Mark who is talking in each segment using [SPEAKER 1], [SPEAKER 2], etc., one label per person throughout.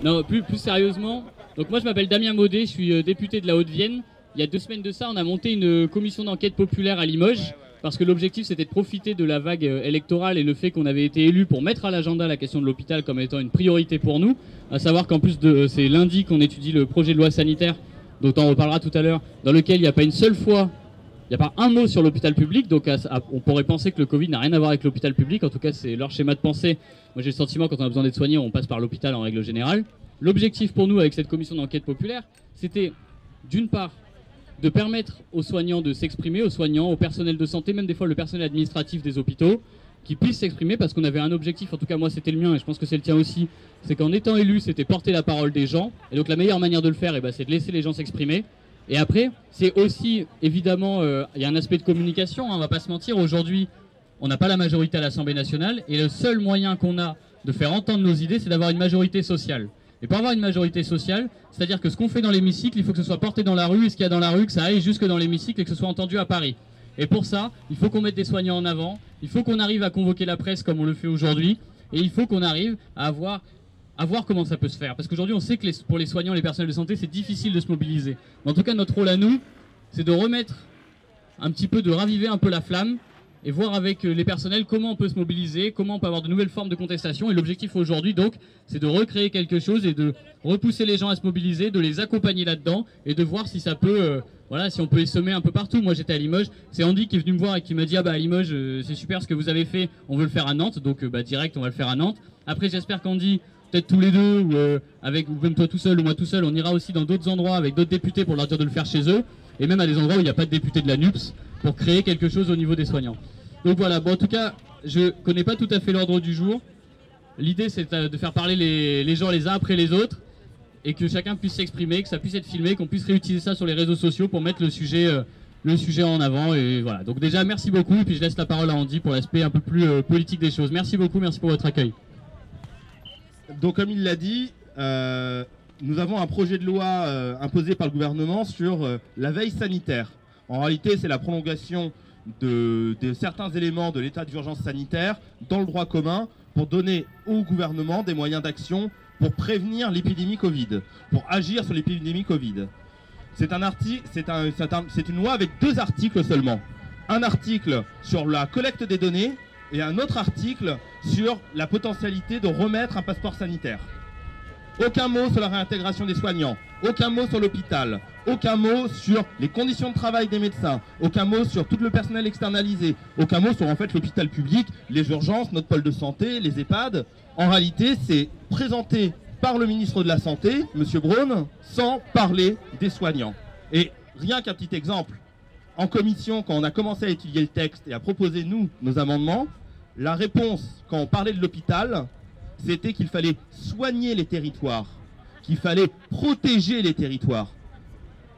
[SPEAKER 1] Non, plus sérieusement. Donc moi je m'appelle Damien Maudet, je suis député de la Haute-Vienne. Il y a 2 semaines de ça, on a monté une commission d'enquête populaire à Limoges parce que l'objectif c'était de profiter de la vague électorale et le fait qu'on avait été élu pour mettre à l'agenda la question de l'hôpital comme étant une priorité pour nous. À savoir qu'en plus c'est lundi qu'on étudie le projet de loi sanitaire, dont on reparlera tout à l'heure, dans lequel il n'y a pas une seule fois, il n'y a pas un mot sur l'hôpital public. Donc on pourrait penser que le Covid n'a rien à voir avec l'hôpital public. En tout cas c'est leur schéma de pensée. Moi j'ai le sentiment quand on a besoin d'être soigné, on passe par l'hôpital en règle générale. L'objectif pour nous avec cette commission d'enquête populaire, c'était d'une part de permettre aux soignants de s'exprimer, aux soignants, au personnel de santé, même des fois le personnel administratif des hôpitaux, qui puissent s'exprimer parce qu'on avait un objectif, en tout cas moi c'était le mien et je pense que c'est le tien aussi, c'est qu'en étant élu, c'était porter la parole des gens. Et donc la meilleure manière de le faire, c'est de laisser les gens s'exprimer. Et après, c'est aussi, évidemment, il y a un aspect de communication, hein, on va pas se mentir, aujourd'hui, on n'a pas la majorité à l'Assemblée nationale et le seul moyen qu'on a de faire entendre nos idées, c'est d'avoir une majorité sociale. Et pour avoir une majorité sociale, c'est-à-dire que ce qu'on fait dans l'hémicycle, il faut que ce soit porté dans la rue, et ce qu'il y a dans la rue, que ça aille jusque dans l'hémicycle et que ce soit entendu à Paris. Et pour ça, il faut qu'on mette des soignants en avant, il faut qu'on arrive à convoquer la presse comme on le fait aujourd'hui, et il faut qu'on arrive à voir comment ça peut se faire. Parce qu'aujourd'hui, on sait que pour les soignants, les personnels de santé, c'est difficile de se mobiliser. Mais en tout cas, notre rôle à nous, c'est de remettre un petit peu, de raviver un peu la flamme, et voir avec les personnels comment on peut se mobiliser, comment on peut avoir de nouvelles formes de contestation. Et l'objectif aujourd'hui, donc, c'est de recréer quelque chose et de repousser les gens à se mobiliser, de les accompagner là-dedans et de voir si ça peut, voilà, si on peut essaimer un peu partout. Moi, j'étais à Limoges, c'est Andy qui est venu me voir et qui m'a dit « Ah bah à Limoges, c'est super ce que vous avez fait, on veut le faire à Nantes. » Donc, direct, on va le faire à Nantes. Après, j'espère qu'Andy, peut-être tous les deux, ou même toi tout seul ou moi tout seul, on ira aussi dans d'autres endroits avec d'autres députés pour leur dire de le faire chez eux. Et même à des endroits où il n'y a pas de député de la NUPS, pour créer quelque chose au niveau des soignants. Donc voilà, bon en tout cas, je connais pas tout à fait l'ordre du jour. L'idée c'est de faire parler les gens les uns après les autres et que chacun puisse s'exprimer, que ça puisse être filmé, qu'on puisse réutiliser ça sur les réseaux sociaux pour mettre le sujet en avant. Et voilà, donc déjà merci beaucoup et puis je laisse la parole à Andy pour l'aspect un peu plus politique des choses. Merci beaucoup, merci pour votre accueil.
[SPEAKER 2] Donc comme il l'a dit, nous avons un projet de loi imposé par le gouvernement sur la veille sanitaire. En réalité, c'est la prolongation de certains éléments de l'état d'urgence sanitaire dans le droit commun pour donner au gouvernement des moyens d'action pour prévenir l'épidémie Covid, pour agir sur l'épidémie Covid. C'est une loi avec 2 articles seulement. Un article sur la collecte des données et un autre article sur la potentialité de remettre un passeport sanitaire. Aucun mot sur la réintégration des soignants, aucun mot sur l'hôpital, aucun mot sur les conditions de travail des médecins, aucun mot sur tout le personnel externalisé, aucun mot sur en fait l'hôpital public, les urgences, notre pôle de santé, les EHPAD. En réalité, c'est présenté par le ministre de la Santé, M. Braun, sans parler des soignants. Et rien qu'un petit exemple, en commission, quand on a commencé à étudier le texte et à proposer, nous, nos amendements, la réponse, quand on parlait de l'hôpital, c'était qu'il fallait soigner les territoires, qu'il fallait protéger les territoires,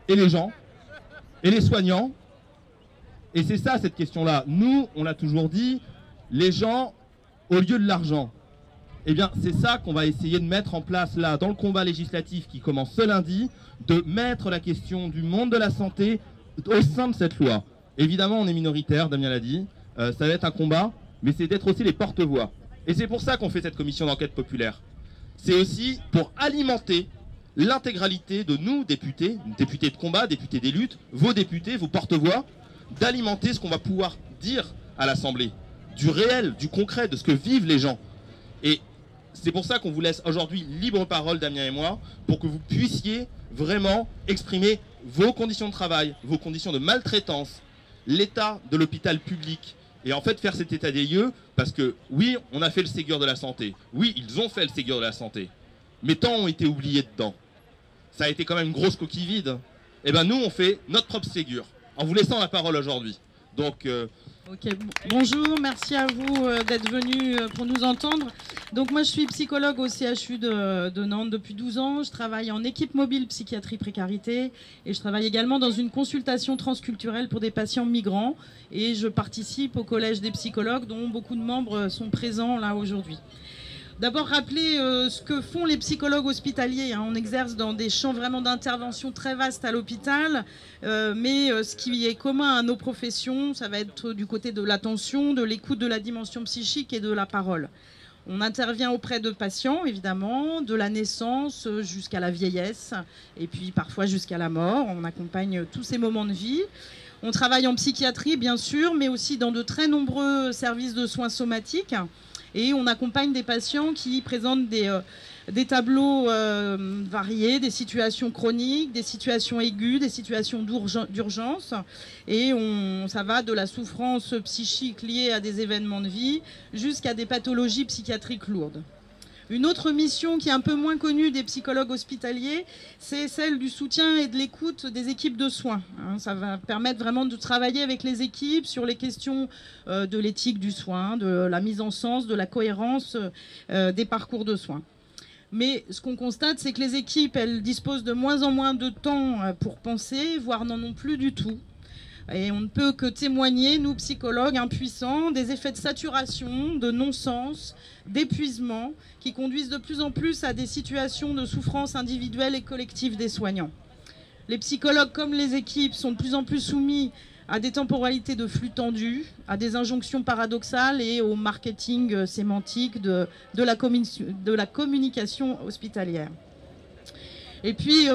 [SPEAKER 2] et les gens, et les soignants. Et c'est ça cette question-là. Nous, on l'a toujours dit, les gens au lieu de l'argent. Eh bien, c'est ça qu'on va essayer de mettre en place là, dans le combat législatif qui commence ce lundi, de mettre la question du monde de la santé au sein de cette loi. Évidemment, on est minoritaire, Damien l'a dit, ça va être un combat, mais c'est d'être aussi les porte-voix. Et c'est pour ça qu'on fait cette commission d'enquête populaire. C'est aussi pour alimenter l'intégralité de nous, députés de combat, députés des luttes, vos députés, vos porte-voix, d'alimenter ce qu'on va pouvoir dire à l'Assemblée, du réel, du concret, de ce que vivent les gens. Et c'est pour ça qu'on vous laisse aujourd'hui libre parole, Damien et moi, pour que vous puissiez vraiment exprimer vos conditions de travail, vos conditions de maltraitance, l'état de l'hôpital public, et en fait faire cet état des lieux, parce que oui, on a fait le Ségur de la santé, oui, ils ont fait le Ségur de la santé, mais tant ont été oubliés dedans. Ça a été quand même une grosse coquille vide. Et ben nous, on fait notre propre Ségur, en vous laissant la parole aujourd'hui. Donc...
[SPEAKER 3] Ok, bonjour, merci à vous d'être venus pour nous entendre. Donc moi je suis psychologue au CHU de Nantes depuis 12 ans, je travaille en équipe mobile psychiatrie précarité et je travaille également dans une consultation transculturelle pour des patients migrants et je participe au collège des psychologues dont beaucoup de membres sont présents là aujourd'hui. D'abord rappeler ce que font les psychologues hospitaliers. On exerce dans des champs vraiment d'intervention très vastes à l'hôpital, mais ce qui est commun à nos professions, ça va être du côté de l'attention, de l'écoute, de la dimension psychique et de la parole. On intervient auprès de patients, évidemment, de la naissance jusqu'à la vieillesse, et puis parfois jusqu'à la mort. On accompagne tous ces moments de vie. On travaille en psychiatrie, bien sûr, mais aussi dans de très nombreux services de soins somatiques. Et on accompagne des patients qui présentent des tableaux variés, des situations chroniques, des situations aiguës, des situations d'urgence. Et ça va de la souffrance psychique liée à des événements de vie jusqu'à des pathologies psychiatriques lourdes. Une autre mission qui est un peu moins connue des psychologues hospitaliers, c'est celle du soutien et de l'écoute des équipes de soins. Ça va permettre vraiment de travailler avec les équipes sur les questions de l'éthique du soin, de la mise en sens, de la cohérence des parcours de soins. Mais ce qu'on constate, c'est que les équipes, elles disposent de moins en moins de temps pour penser, voire n'en ont plus du tout. Et on ne peut que témoigner, nous psychologues impuissants, des effets de saturation, de non-sens, d'épuisement, qui conduisent de plus en plus à des situations de souffrance individuelle et collective des soignants. Les psychologues, comme les équipes, sont de plus en plus soumis à des temporalités de flux tendus, à des injonctions paradoxales et au marketing sémantique de la communication hospitalière. Et puis,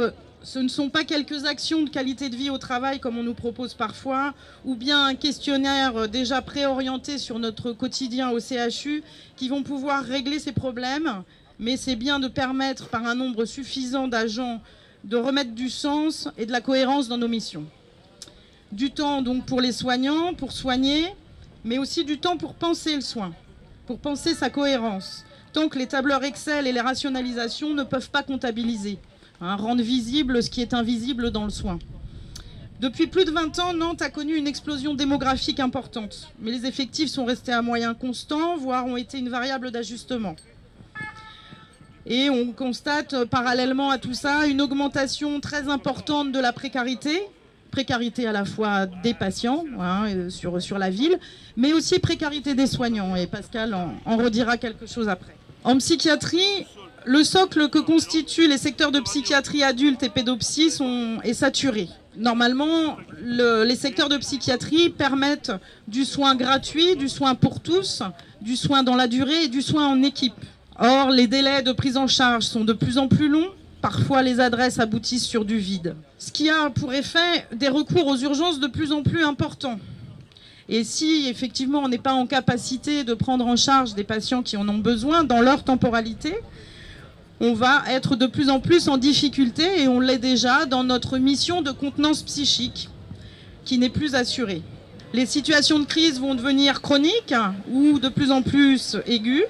[SPEAKER 3] ce ne sont pas quelques actions de qualité de vie au travail comme on nous propose parfois, ou bien un questionnaire déjà préorienté sur notre quotidien au CHU qui vont pouvoir régler ces problèmes, mais c'est bien de permettre par un nombre suffisant d'agents de remettre du sens et de la cohérence dans nos missions. Du temps donc pour les soignants, pour soigner, mais aussi du temps pour penser le soin, pour penser sa cohérence, tant que les tableurs Excel et les rationalisations ne peuvent pas comptabiliser. Rendre visible ce qui est invisible dans le soin. Depuis plus de 20 ans, Nantes a connu une explosion démographique importante, mais les effectifs sont restés à moyens constants, voire ont été une variable d'ajustement. Et on constate parallèlement à tout ça une augmentation très importante de la précarité à la fois des patients sur la ville, mais aussi précarité des soignants, et Pascal en redira quelque chose après. En psychiatrie, le socle que constituent les secteurs de psychiatrie adulte et pédopsie est saturé. Normalement, les secteurs de psychiatrie permettent du soin gratuit, du soin pour tous, du soin dans la durée et du soin en équipe. Or, les délais de prise en charge sont de plus en plus longs. Parfois, les adresses aboutissent sur du vide. Ce qui a pour effet des recours aux urgences de plus en plus importants. Et si, effectivement, on n'est pas en capacité de prendre en charge des patients qui en ont besoin dans leur temporalité, on va être de plus en plus en difficulté, et on l'est déjà dans notre mission de contenance psychique, qui n'est plus assurée. Les situations de crise vont devenir chroniques ou de plus en plus aiguës,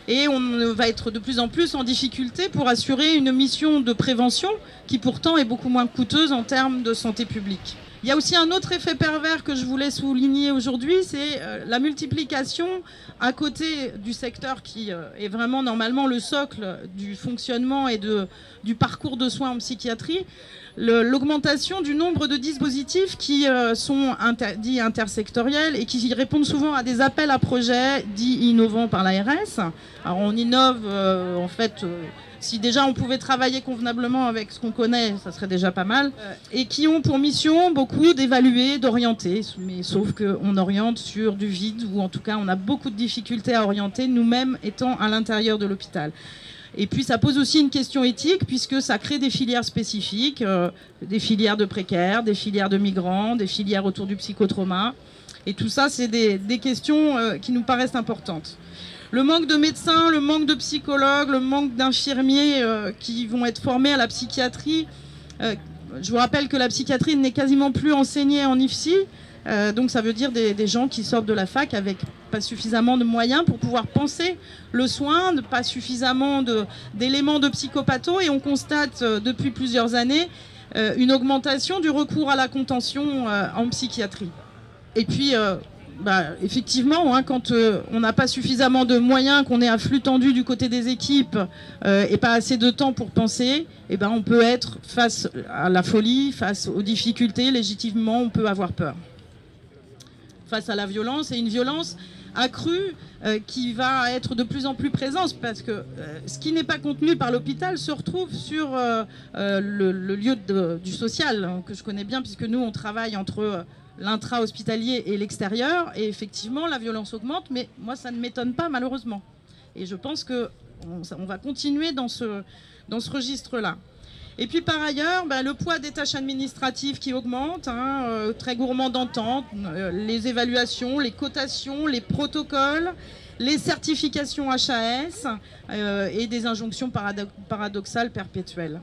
[SPEAKER 3] et on va être de plus en plus en difficulté pour assurer une mission de prévention qui pourtant est beaucoup moins coûteuse en termes de santé publique. Il y a aussi un autre effet pervers que je voulais souligner aujourd'hui, c'est la multiplication à côté du secteur qui est vraiment normalement le socle du fonctionnement et du parcours de soins en psychiatrie, l'augmentation du nombre de dispositifs qui sont dits intersectoriels et qui répondent souvent à des appels à projets dits innovants par l'ARS. Alors on innove en fait... Si déjà on pouvait travailler convenablement avec ce qu'on connaît, ça serait déjà pas mal. Et qui ont pour mission beaucoup d'évaluer, d'orienter. Mais sauf qu'on oriente sur du vide, ou en tout cas on a beaucoup de difficultés à orienter, nous-mêmes étant à l'intérieur de l'hôpital. Et puis ça pose aussi une question éthique, puisque ça crée des filières spécifiques, des filières de précaires, des filières de migrants, des filières autour du psychotrauma. Et tout ça, c'est des questions qui nous paraissent importantes. Le manque de médecins, le manque de psychologues, le manque d'infirmiers qui vont être formés à la psychiatrie. Je vous rappelle que la psychiatrie n'est quasiment plus enseignée en IFSI. Donc ça veut dire des gens qui sortent de la fac avec pas suffisamment de moyens pour pouvoir penser le soin, pas suffisamment d'éléments de psychopatho. Et on constate depuis plusieurs années une augmentation du recours à la contention en psychiatrie. Et puis... effectivement, quand on n'a pas suffisamment de moyens, qu'on est à flux tendu du côté des équipes et pas assez de temps pour penser, on peut être face à la folie, face aux difficultés, légitimement, on peut avoir peur. Face à la violence, et une violence accrue qui va être de plus en plus présente, parce que ce qui n'est pas contenu par l'hôpital se retrouve sur le lieu du social, que je connais bien, puisque nous, on travaille entre... l'intra-hospitalier et l'extérieur, et effectivement la violence augmente, mais moi ça ne m'étonne pas malheureusement. Et je pense qu'on va continuer dans ce registre-là. Et puis par ailleurs, le poids des tâches administratives qui augmente, très gourmand d'entente, les évaluations, les cotations, les protocoles, les certifications HAS et des injonctions paradoxales perpétuelles.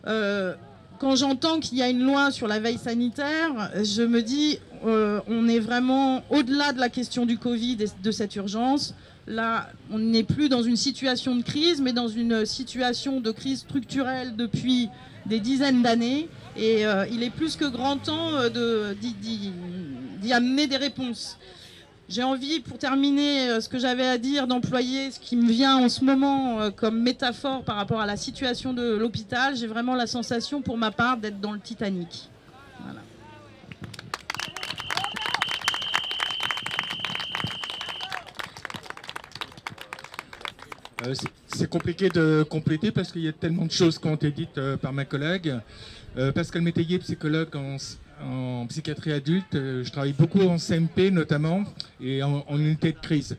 [SPEAKER 3] Quand j'entends qu'il y a une loi sur la veille sanitaire, je me dis on est vraiment au-delà de la question du Covid et de cette urgence. Là, on n'est plus dans une situation de crise, mais dans une situation de crise structurelle depuis des dizaines d'années. Et il est plus que grand temps d'y amener des réponses. J'ai envie, pour terminer ce que j'avais à dire, d'employer ce qui me vient en ce moment comme métaphore par rapport à la situation de l'hôpital. J'ai vraiment la sensation, pour ma part, d'être dans le Titanic. Voilà.
[SPEAKER 4] C'est compliqué de compléter parce qu'il y a tellement de choses qui ont été dites par ma collègue. Pascal Métayer, psychologue en psychiatrie adulte. Je travaille beaucoup en CMP notamment et en unité de crise.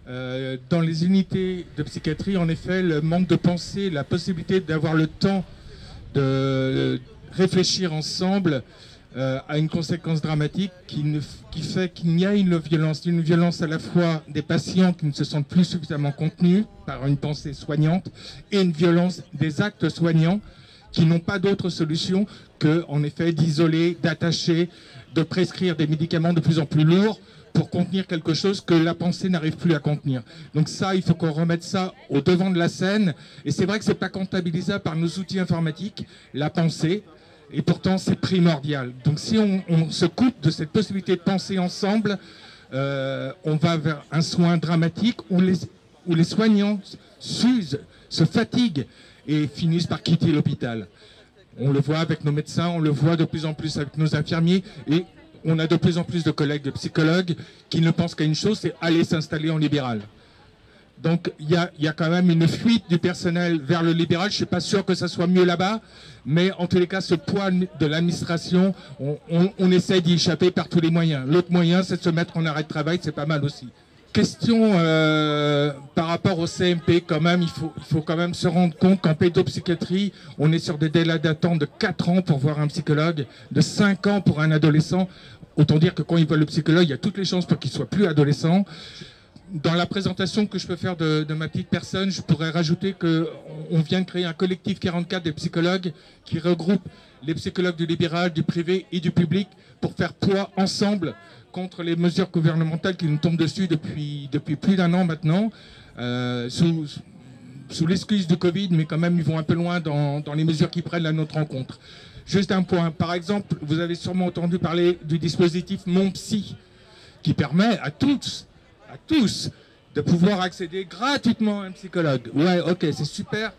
[SPEAKER 4] Dans les unités de psychiatrie, en effet, le manque de pensée, la possibilité d'avoir le temps de réfléchir ensemble a une conséquence dramatique qui fait qu'il y a une violence à la fois des patients qui ne se sentent plus suffisamment contenus par une pensée soignante et une violence des actes soignants qui n'ont pas d'autre solution que, en effet, d'isoler, d'attacher, de prescrire des médicaments de plus en plus lourds pour contenir quelque chose que la pensée n'arrive plus à contenir. Donc ça, il faut qu'on remette ça au devant de la scène. Et c'est vrai que c'est pas comptabilisable par nos outils informatiques, la pensée. Et pourtant, c'est primordial. Donc si on se coupe de cette possibilité de penser ensemble, on va vers un soin dramatique où les soignants s'usent, se fatiguent et finissent par quitter l'hôpital. On le voit avec nos médecins, on le voit de plus en plus avec nos infirmiers et on a de plus en plus de collègues de psychologues qui ne pensent qu'à une chose, c'est aller s'installer en libéral. Donc il y a quand même une fuite du personnel vers le libéral. Je ne suis pas sûr que ça soit mieux là-bas, mais en tous les cas, ce poids de l'administration, on essaie d'y échapper par tous les moyens. L'autre moyen, c'est de se mettre en arrêt de travail, c'est pas mal aussi. Question par rapport au CMP, quand même, il faut quand même se rendre compte qu'en pédopsychiatrie, on est sur des délais d'attente de 4 ans pour voir un psychologue, de 5 ans pour un adolescent. Autant dire que quand il voit le psychologue, il y a toutes les chances pour qu'il soit plus adolescent. Dans la présentation que je peux faire de ma petite personne, je pourrais rajouter qu'on vient de créer un collectif 44 des psychologues qui regroupe les psychologues du libéral, du privé et du public pour faire poids ensemble contre les mesures gouvernementales qui nous tombent dessus depuis plus d'1 an maintenant, sous l'excuse du Covid, mais quand même ils vont un peu loin dans les mesures qu'ils prennent à notre rencontre. Juste un point, par exemple, vous avez sûrement entendu parler du dispositif Mon Psy, qui permet à tous de pouvoir accéder gratuitement à un psychologue. Ouais, ok, c'est super.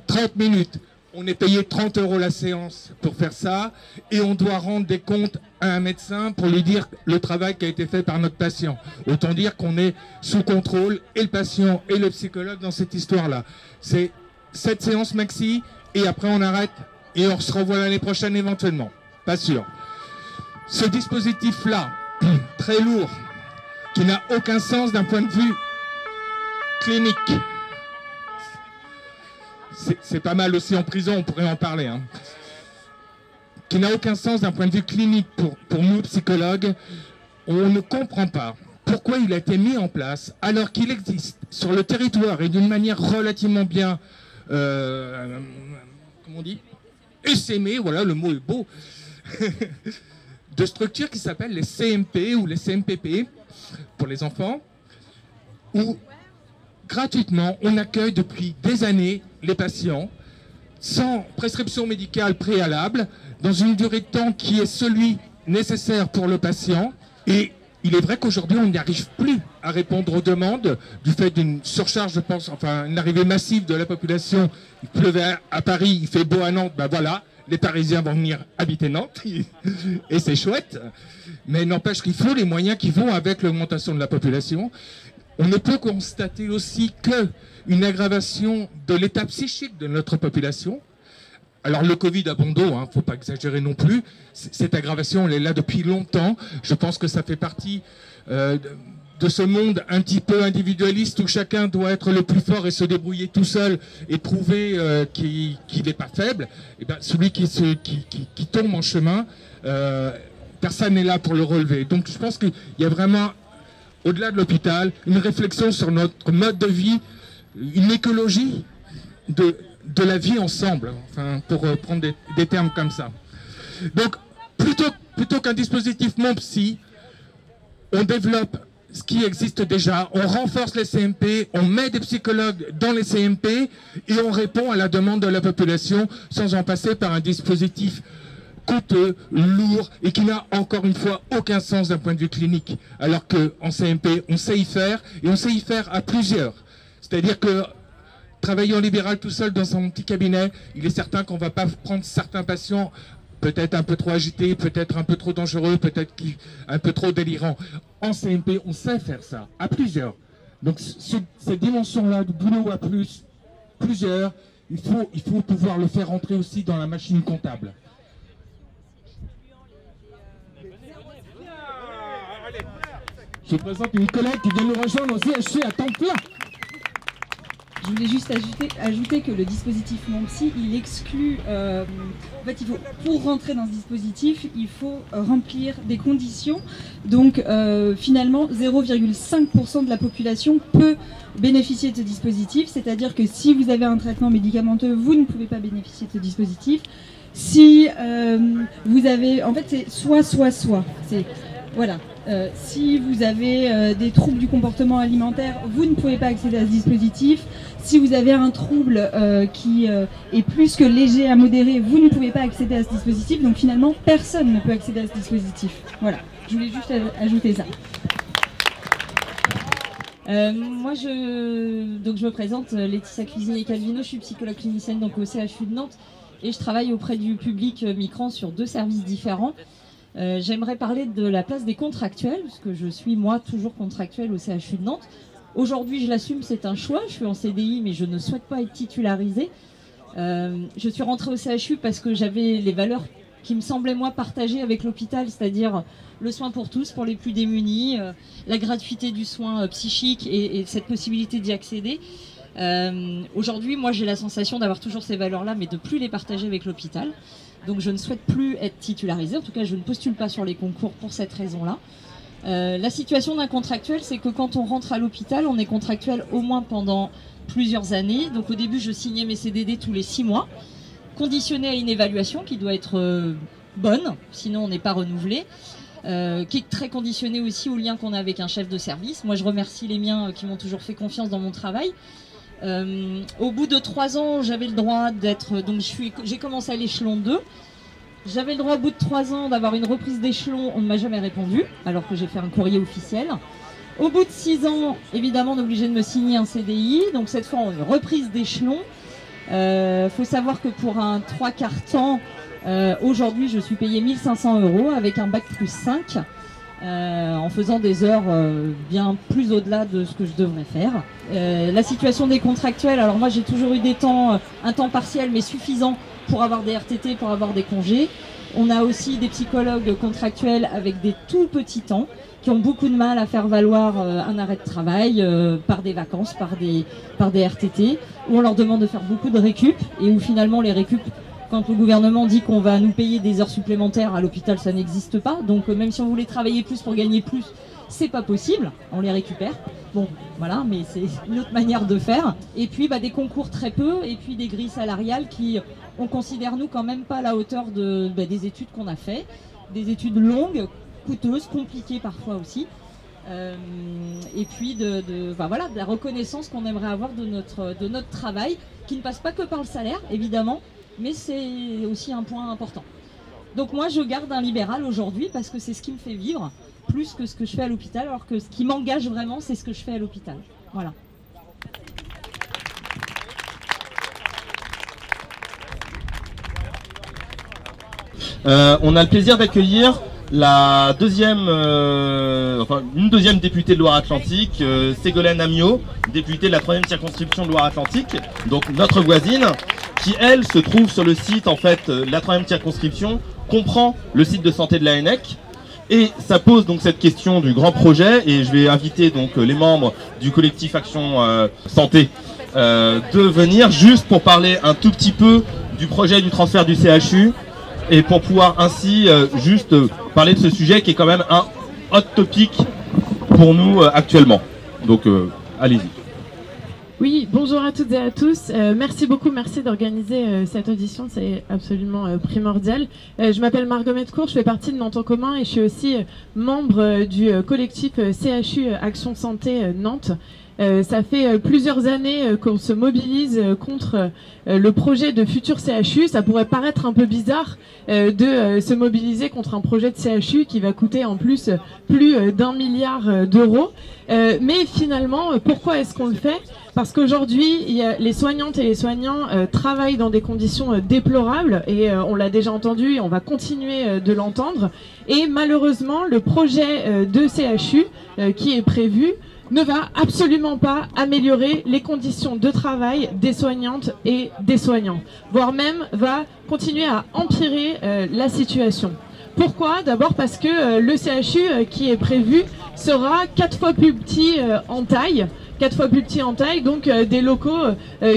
[SPEAKER 4] 30 minutes. On est payé 30 € la séance pour faire ça et on doit rendre des comptes à un médecin pour lui dire le travail qui a été fait par notre patient. Autant dire qu'on est sous contrôle, et le patient et le psychologue dans cette histoire-là. C'est 7 séances maxi et après on arrête et on se revoit l'année prochaine éventuellement. Pas sûr. Ce dispositif-là, très lourd, qui n'a aucun sens d'un point de vue clinique. C'est pas mal aussi en prison, on pourrait en parler. Hein. Qui n'a aucun sens d'un point de vue clinique pour nous, psychologues. On ne comprend pas pourquoi il a été mis en place alors qu'il existe sur le territoire et d'une manière relativement bien, comment on dit, essaimée, voilà, le mot est beau, de structures qui s'appellent les CMP ou les CMPP pour les enfants, où gratuitement on accueille depuis des années les patients sans prescription médicale préalable, dans une durée de temps qui est celui nécessaire pour le patient. Et il est vrai qu'aujourd'hui on n'y arrive plus à répondre aux demandes du fait d'une surcharge, je pense, enfin une arrivée massive de la population. Il pleuvait à Paris, il fait beau à Nantes, ben voilà, les Parisiens vont venir habiter Nantes, et c'est chouette. Mais n'empêche qu'il faut les moyens qui vont avec l'augmentation de la population. On ne peut constater aussi qu'une aggravation de l'état psychique de notre population. Alors le Covid a bon dos, hein, faut pas exagérer non plus. Cette aggravation, elle est là depuis longtemps. Je pense que ça fait partie ce monde un petit peu individualiste où chacun doit être le plus fort et se débrouiller tout seul et prouver qu'il n'est pas faible, et ben, celui qui tombe en chemin, personne n'est là pour le relever. Donc je pense qu'il y a vraiment, au-delà de l'hôpital, une réflexion sur notre mode de vie, une écologie de la vie ensemble, enfin, pour prendre des termes comme ça. Donc plutôt qu'un dispositif Mon Psy, on développe ce qui existe déjà, on renforce les CMP, on met des psychologues dans les CMP et on répond à la demande de la population sans en passer par un dispositif coûteux, lourd et qui n'a encore une fois aucun sens d'un point de vue clinique. Alors qu'en CMP, on sait y faire et on sait y faire à plusieurs. C'est-à-dire que travailler en libéral tout seul dans son petit cabinet, il est certain qu'on ne va pas prendre certains patients peut-être un peu trop agités, peut-être un peu trop dangereux, peut-être un peu trop délirants. En CMP, on sait faire ça, à plusieurs. Donc cette dimension-là de boulot à plusieurs, il faut pouvoir le faire entrer aussi dans la machine comptable. Je présente une collègue qui vient nous rejoindre au CHU à temps plein.
[SPEAKER 5] Je voulais juste ajouter que le dispositif Mon Psy, il exclut... en fait, pour rentrer dans ce dispositif, il faut remplir des conditions. Donc, finalement, 0,5% de la population peut bénéficier de ce dispositif. C'est-à-dire que si vous avez un traitement médicamenteux, vous ne pouvez pas bénéficier de ce dispositif. Si vous avez... En fait, c'est soit. C'est... Voilà. Si vous avez des troubles du comportement alimentaire, vous ne pouvez pas accéder à ce dispositif. Si vous avez un trouble qui est plus que léger à modéré, vous ne pouvez pas accéder à ce dispositif. Donc finalement, personne ne peut accéder à ce dispositif. Voilà, je voulais juste ajouter ça. Moi, je me présente, Laetitia Cuisinier-Calvino, je suis psychologue clinicienne donc, au CHU de Nantes et je travaille auprès du public migrant sur 2 services différents. J'aimerais parler de la place des contractuels, parce que je suis moi toujours contractuelle au CHU de Nantes. Aujourd'hui, je l'assume, c'est un choix. Je suis en CDI, mais je ne souhaite pas être titularisée. Je suis rentrée au CHU parce que j'avais les valeurs qui me semblaient, moi, partagées avec l'hôpital, c'est-à-dire le soin pour tous, pour les plus démunis, la gratuité du soin psychique et cette possibilité d'y accéder. Aujourd'hui, moi, j'ai la sensation d'avoir toujours ces valeurs-là, mais de plus les partager avec l'hôpital. Donc, je ne souhaite plus être titularisée. En tout cas, je ne postule pas sur les concours pour cette raison-là. La situation d'un contractuel, c'est que quand on rentre à l'hôpital, on est contractuel au moins pendant plusieurs années. Donc, au début, je signais mes CDD tous les 6 mois, conditionné à une évaluation qui doit être bonne, sinon on n'est pas renouvelé. Qui est très conditionné aussi au lien qu'on a avec un chef de service. Moi, je remercie les miens qui m'ont toujours fait confiance dans mon travail. Au bout de 3 ans, j'avais le droit d'être... Donc j'ai commencé à l'échelon 2. J'avais le droit au bout de 3 ans d'avoir une reprise d'échelon. On ne m'a jamais répondu, alors que j'ai fait un courrier officiel. Au bout de 6 ans, évidemment, on est obligé de me signer un CDI. Donc cette fois, on a une reprise d'échelon. Faut savoir que pour un 3/4 temps, aujourd'hui, je suis payée 1 500 € avec un bac plus 5. En faisant des heures bien plus au-delà de ce que je devrais faire. La situation des contractuels, alors moi j'ai toujours eu un temps partiel mais suffisant pour avoir des RTT, pour avoir des congés. On a aussi des psychologues contractuels avec des tout petits temps qui ont beaucoup de mal à faire valoir un arrêt de travail par des vacances, par des RTT, où on leur demande de faire beaucoup de récup et où finalement les récup, quand le gouvernement dit qu'on va nous payer des heures supplémentaires, à l'hôpital ça n'existe pas. Donc même si on voulait travailler plus pour gagner plus, c'est pas possible, on les récupère. Bon, voilà, mais c'est une autre manière de faire. Et puis des concours très peu, et puis des grilles salariales qui, on considère nous quand même pas à la hauteur des études qu'on a fait. Des études longues, coûteuses, compliquées parfois aussi. Et puis de la reconnaissance qu'on aimerait avoir de notre travail, qui ne passe pas que par le salaire, évidemment, mais c'est aussi un point important. Donc moi je garde un libéral aujourd'hui parce que c'est ce qui me fait vivre, plus que ce que je fais à l'hôpital, alors que ce qui m'engage vraiment c'est ce que je fais à l'hôpital. Voilà.
[SPEAKER 2] On a le plaisir d'accueillir une deuxième députée de Loire-Atlantique, Ségolène Amiot, députée de la 3e circonscription de Loire-Atlantique, donc notre voisine, qui elle se trouve sur le site, en fait, la 3e circonscription comprend le site de santé de l'ANEC, Et ça pose donc cette question du grand projet, et je vais inviter donc les membres du collectif Action Santé de venir juste pour parler un tout petit peu du projet du transfert du CHU, et pour pouvoir ainsi juste parler de ce sujet qui est quand même un hot topic pour nous actuellement. Donc allez-y.
[SPEAKER 6] Oui, bonjour à toutes et à tous. Merci beaucoup, merci d'organiser cette audition, c'est absolument primordial. Je m'appelle Margot Metcourt, je fais partie de Nantes en commun et je suis aussi membre du collectif CHU Action Santé Nantes. Ça fait plusieurs années qu'on se mobilise contre le projet de futur CHU. Ça pourrait paraître un peu bizarre de se mobiliser contre un projet de CHU qui va coûter en plus plus d'1 milliard d'euros. Mais finalement, pourquoi est-ce qu'on le fait ? Parce qu'aujourd'hui, les soignantes et les soignants travaillent dans des conditions déplorables et on l'a déjà entendu et on va continuer de l'entendre. Et malheureusement, le projet de CHU qui est prévu ne va absolument pas améliorer les conditions de travail des soignantes et des soignants, voire même va continuer à empirer la situation. Pourquoi ? D'abord parce que le CHU qui est prévu sera 4 fois plus petit en taille. 4 fois plus petit en taille, donc des locaux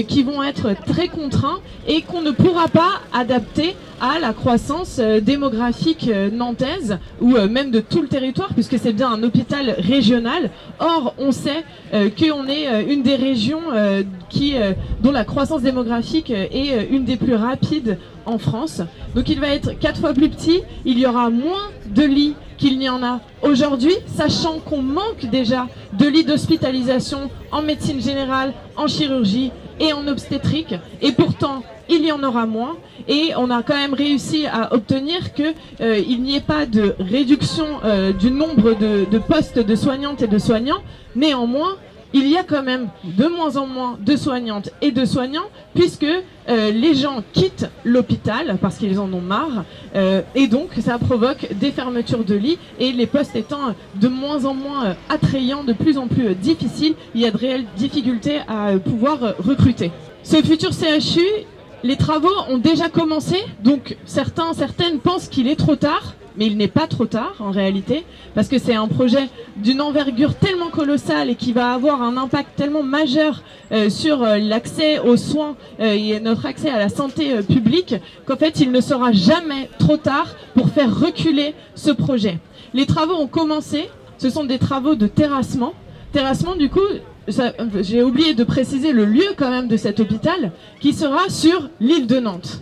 [SPEAKER 6] qui vont être très contraints et qu'on ne pourra pas adapter à la croissance démographique nantaise ou même de tout le territoire, puisque c'est bien un hôpital régional. Or, on sait qu'on est une des régions dont la croissance démographique est une des plus rapides en France. Donc il va être 4 fois plus petit, il y aura moins de lits qu'il n'y en a aujourd'hui, sachant qu'on manque déjà de lits d'hospitalisation en médecine générale, en chirurgie et en obstétrique, et pourtant il y en aura moins, et on a quand même réussi à obtenir qu'il n'y ait pas de réduction du nombre de postes de soignantes et de soignants. Néanmoins, il y a quand même de moins en moins de soignantes et de soignants, puisque les gens quittent l'hôpital parce qu'ils en ont marre, et donc ça provoque des fermetures de lits, et les postes étant de moins en moins attrayants, de plus en plus difficiles, il y a de réelles difficultés à pouvoir recruter. Ce futur CHU, les travaux ont déjà commencé, donc certaines pensent qu'il est trop tard. Mais il n'est pas trop tard en réalité, parce que c'est un projet d'une envergure tellement colossale et qui va avoir un impact tellement majeur sur l'accès aux soins et notre accès à la santé publique, qu'en fait il ne sera jamais trop tard pour faire reculer ce projet. Les travaux ont commencé, ce sont des travaux de terrassement. Terrassement, du coup, j'ai oublié de préciser le lieu quand même de cet hôpital, qui sera sur l'île de Nantes.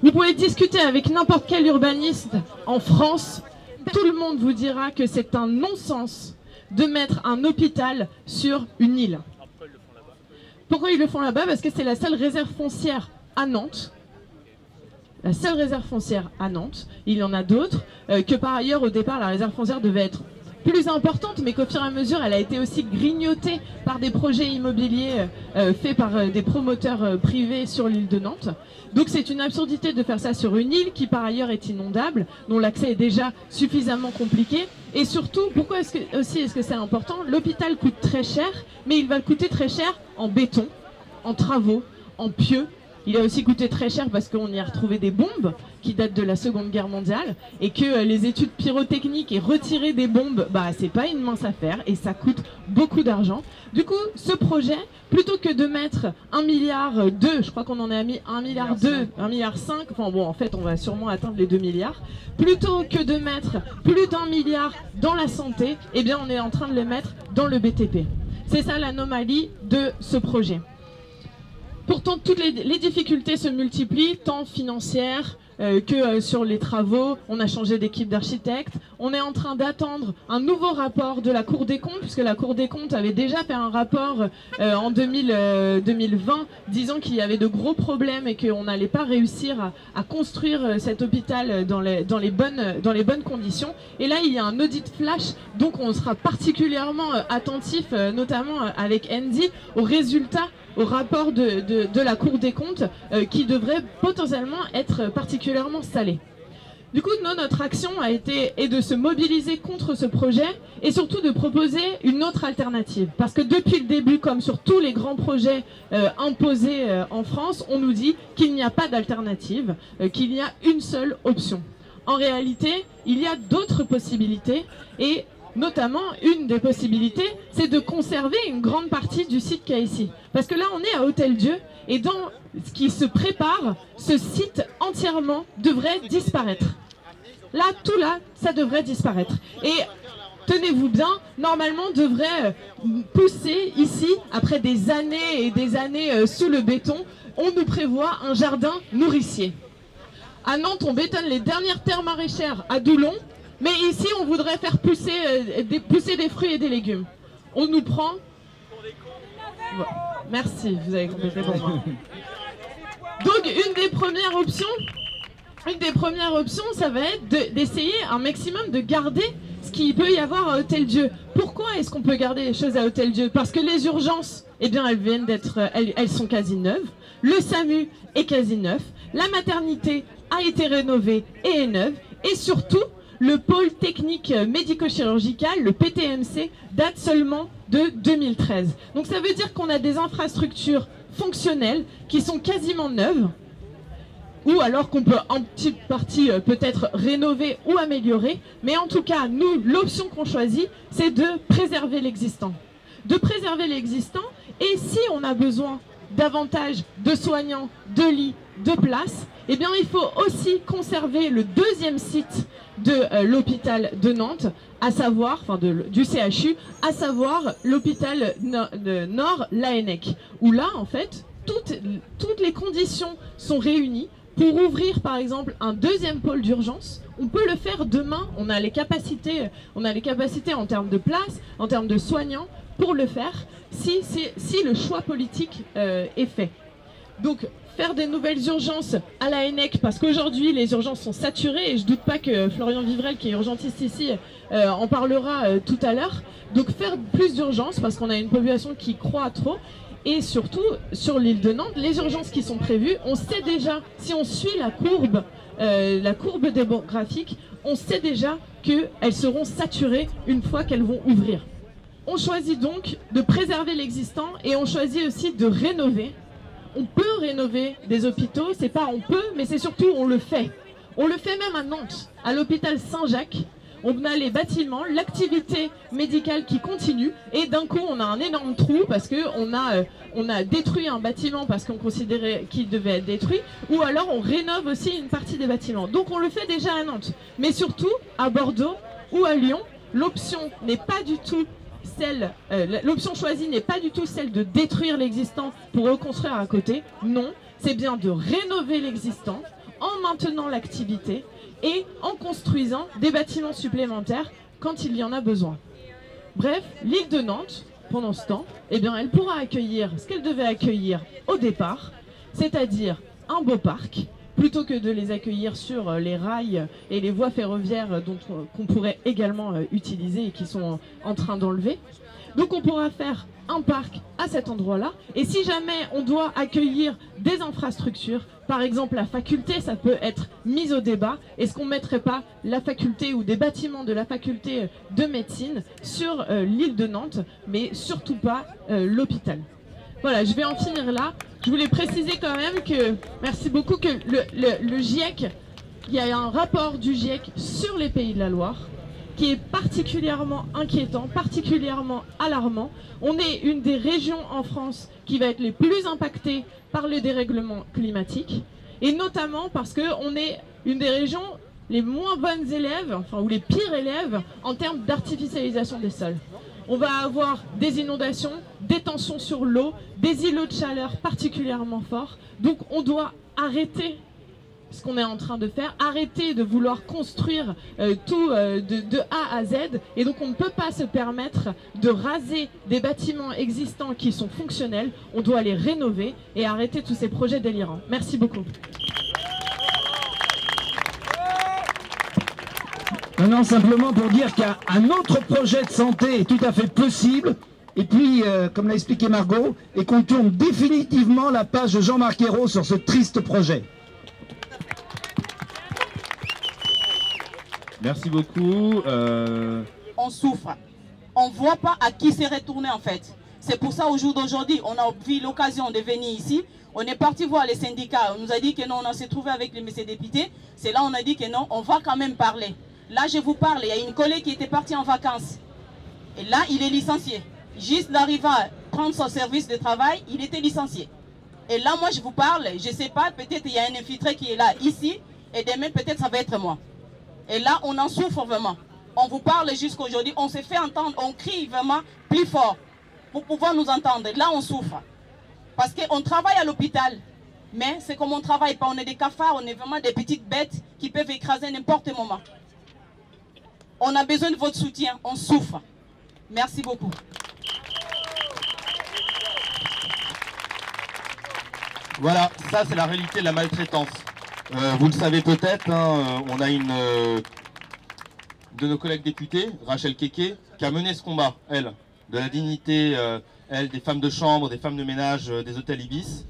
[SPEAKER 6] Vous pouvez discuter avec n'importe quel urbaniste en France, tout le monde vous dira que c'est un non-sens de mettre un hôpital sur une île. Pourquoi ils le font là-bas ? Parce que c'est la seule réserve foncière à Nantes. La seule réserve foncière à Nantes. Il y en a d'autres, que par ailleurs au départ la réserve foncière devait être plus importante, mais qu'au fur et à mesure elle a été aussi grignotée par des projets immobiliers faits par des promoteurs privés sur l'île de Nantes. Donc c'est une absurdité de faire ça sur une île qui par ailleurs est inondable, dont l'accès est déjà suffisamment compliqué. Et surtout, pourquoi est-ce que c'est important ? L'hôpital coûte très cher, mais il va coûter très cher en béton, en travaux, en pieux. Il a aussi coûté très cher parce qu'on y a retrouvé des bombes qui datent de la Seconde Guerre mondiale, et que les études pyrotechniques et retirer des bombes, c'est pas une mince affaire et ça coûte beaucoup d'argent. Du coup, ce projet, plutôt que de mettre 1,2 milliard, je crois qu'on en a mis 1,2 milliard, 1,5 milliard, enfin bon, en fait on va sûrement atteindre les 2 milliards, plutôt que de mettre plus d'1 milliard dans la santé, eh bien on est en train de le mettre dans le BTP. C'est ça l'anomalie de ce projet. Pourtant, toutes les difficultés se multiplient, tant financières que sur les travaux. On a changé d'équipe d'architectes. On est en train d'attendre un nouveau rapport de la Cour des comptes, puisque la Cour des comptes avait déjà fait un rapport en 2020, disant qu'il y avait de gros problèmes et qu'on n'allait pas réussir à construire cet hôpital dans les bonnes conditions. Et là, il y a un audit flash, donc on sera particulièrement attentif, notamment avec Andy, aux résultats, au rapport de la Cour des comptes qui devrait potentiellement être particulièrement salé. Du coup, notre action est de se mobiliser contre ce projet et surtout de proposer une autre alternative. Parce que depuis le début, comme sur tous les grands projets imposés en France, on nous dit qu'il n'y a pas d'alternative, qu'il y a une seule option. en réalité, il y a d'autres possibilités et notamment, une des possibilités, c'est de conserver une grande partie du site qu'il y a ici. Parce que là, on est à Hôtel-Dieu et dans ce qui se prépare, ce site entièrement devrait disparaître. Là, tout là, ça devrait disparaître. Et tenez-vous bien, normalement, on devrait pousser ici, après des années et des années sous le béton, on nous prévoit un jardin nourricier. À Nantes, on bétonne les dernières terres maraîchères à Doulon, mais ici, on voudrait faire pousser des fruits et des légumes. On nous prend... Merci, vous avez complété pour moi. Donc, une des premières options, ça va être d'essayer un maximum de garder ce qu'il peut y avoir à Hôtel-Dieu. Pourquoi est-ce qu'on peut garder les choses à Hôtel-Dieu? Parce que les urgences, eh bien, elles sont quasi neuves. Le SAMU est quasi neuf. La maternité a été rénovée et est neuve. Et surtout, le pôle technique médico-chirurgical, le PTMC, date seulement de 2013. Donc ça veut dire qu'on a des infrastructures fonctionnelles qui sont quasiment neuves, ou alors qu'on peut en petite partie peut-être rénover ou améliorer. Mais en tout cas, nous, l'option qu'on choisit, c'est de préserver l'existant. De préserver l'existant, et si on a besoin davantage de soignants, de lits, de places, eh bien il faut aussi conserver le deuxième site de l'hôpital de Nantes, à savoir, enfin du CHU, à savoir l'hôpital Nord Laennec, où là en fait toutes les conditions sont réunies pour ouvrir par exemple un deuxième pôle d'urgence. On peut le faire demain, on a les capacités en termes de place, en termes de soignants pour le faire si le choix politique est fait. Donc faire des nouvelles urgences à la Laennec, parce qu'aujourd'hui les urgences sont saturées et je ne doute pas que Florian Vivrel, qui est urgentiste ici, en parlera tout à l'heure. Donc faire plus d'urgences parce qu'on a une population qui croît trop. Et surtout, sur l'île de Nantes, les urgences qui sont prévues, on sait déjà, si on suit la courbe démographique, on sait déjà qu'elles seront saturées une fois qu'elles vont ouvrir. On choisit donc de préserver l'existant et on choisit aussi de rénover. On peut rénover des hôpitaux, c'est pas on peut, mais c'est surtout on le fait. On le fait même à Nantes, à l'hôpital Saint-Jacques. On a les bâtiments, l'activité médicale qui continue, et d'un coup on a un énorme trou parce qu'on a détruit un bâtiment parce qu'on considérait qu'il devait être détruit, ou alors on rénove aussi une partie des bâtiments. Donc on le fait déjà à Nantes, mais surtout à Bordeaux ou à Lyon, l'option n'est pas du tout l'option choisie n'est pas du tout celle de détruire l'existant pour reconstruire à côté. Non, c'est bien de rénover l'existant en maintenant l'activité et en construisant des bâtiments supplémentaires quand il y en a besoin. Bref, l'île de Nantes, pendant ce temps, eh bien, elle pourra accueillir ce qu'elle devait accueillir au départ, c'est-à-dire un beau parc, plutôt que de les accueillir sur les rails et les voies ferroviaires qu'on pourrait également utiliser et qui sont en train d'enlever. Donc on pourra faire un parc à cet endroit-là. Et si jamais on doit accueillir des infrastructures, par exemple la faculté, ça peut être mis au débat. Est-ce qu'on ne mettrait pas la faculté ou des bâtiments de la faculté de médecine sur l'île de Nantes, mais surtout pas l'hôpital? Voilà, je vais en finir là. Je voulais préciser quand même que, merci beaucoup, que le GIEC, il y a un rapport du GIEC sur les Pays de la Loire qui est particulièrement inquiétant, particulièrement alarmant. On est une des régions en France qui va être les plus impactées par le dérèglement climatique, et notamment parce qu'on est une des régions les moins bonnes élèves, enfin, ou les pires élèves en termes d'artificialisation des sols. On va avoir des inondations, des tensions sur l'eau, des îlots de chaleur particulièrement forts. Donc on doit arrêter ce qu'on est en train de faire, arrêter de vouloir construire tout de A à Z. Et donc on ne peut pas se permettre de raser des bâtiments existants qui sont fonctionnels. On doit les rénover et arrêter tous ces projets délirants. Merci beaucoup.
[SPEAKER 7] Maintenant, simplement pour dire qu'un autre projet de santé est tout à fait possible, et puis, comme l'a expliqué Margot, et qu'on tourne définitivement la page de Jean-Marc Ayrault sur ce triste projet.
[SPEAKER 2] Merci beaucoup.
[SPEAKER 8] On souffre. On ne voit pas à qui c'est retourné en fait. C'est pour ça, au jour d'aujourd'hui, on a vu l'occasion de venir ici. On est parti voir les syndicats. On nous a dit que non, on s'est trouvé avec les messieurs députés. C'est là on a dit que non, on va quand même parler. Là, je vous parle, il y a une collègue qui était partie en vacances. Et là, il est licencié. Juste d'arriver à prendre son service de travail, il était licencié. Et là, moi, je vous parle, je ne sais pas, peut-être il y a un infiltré qui est là, ici, et demain, peut-être ça va être moi. Et là, on en souffre vraiment. On vous parle jusqu'à aujourd'hui, on se fait entendre, on crie vraiment plus fort pour pouvoir nous entendre. Là, on souffre. Parce qu'on travaille à l'hôpital, mais c'est comme on ne travaille pas. On est des cafards, on est vraiment des petites bêtes qui peuvent écraser n'importe quel moment. On a besoin de votre soutien, on souffre. Merci beaucoup.
[SPEAKER 2] Voilà, ça c'est la réalité de la maltraitance. Vous le savez peut-être, hein, on a une de nos collègues députés, Rachel Keke, qui a mené ce combat, elle, de la dignité, elle, des femmes de chambre, des femmes de ménage, des hôtels Ibis.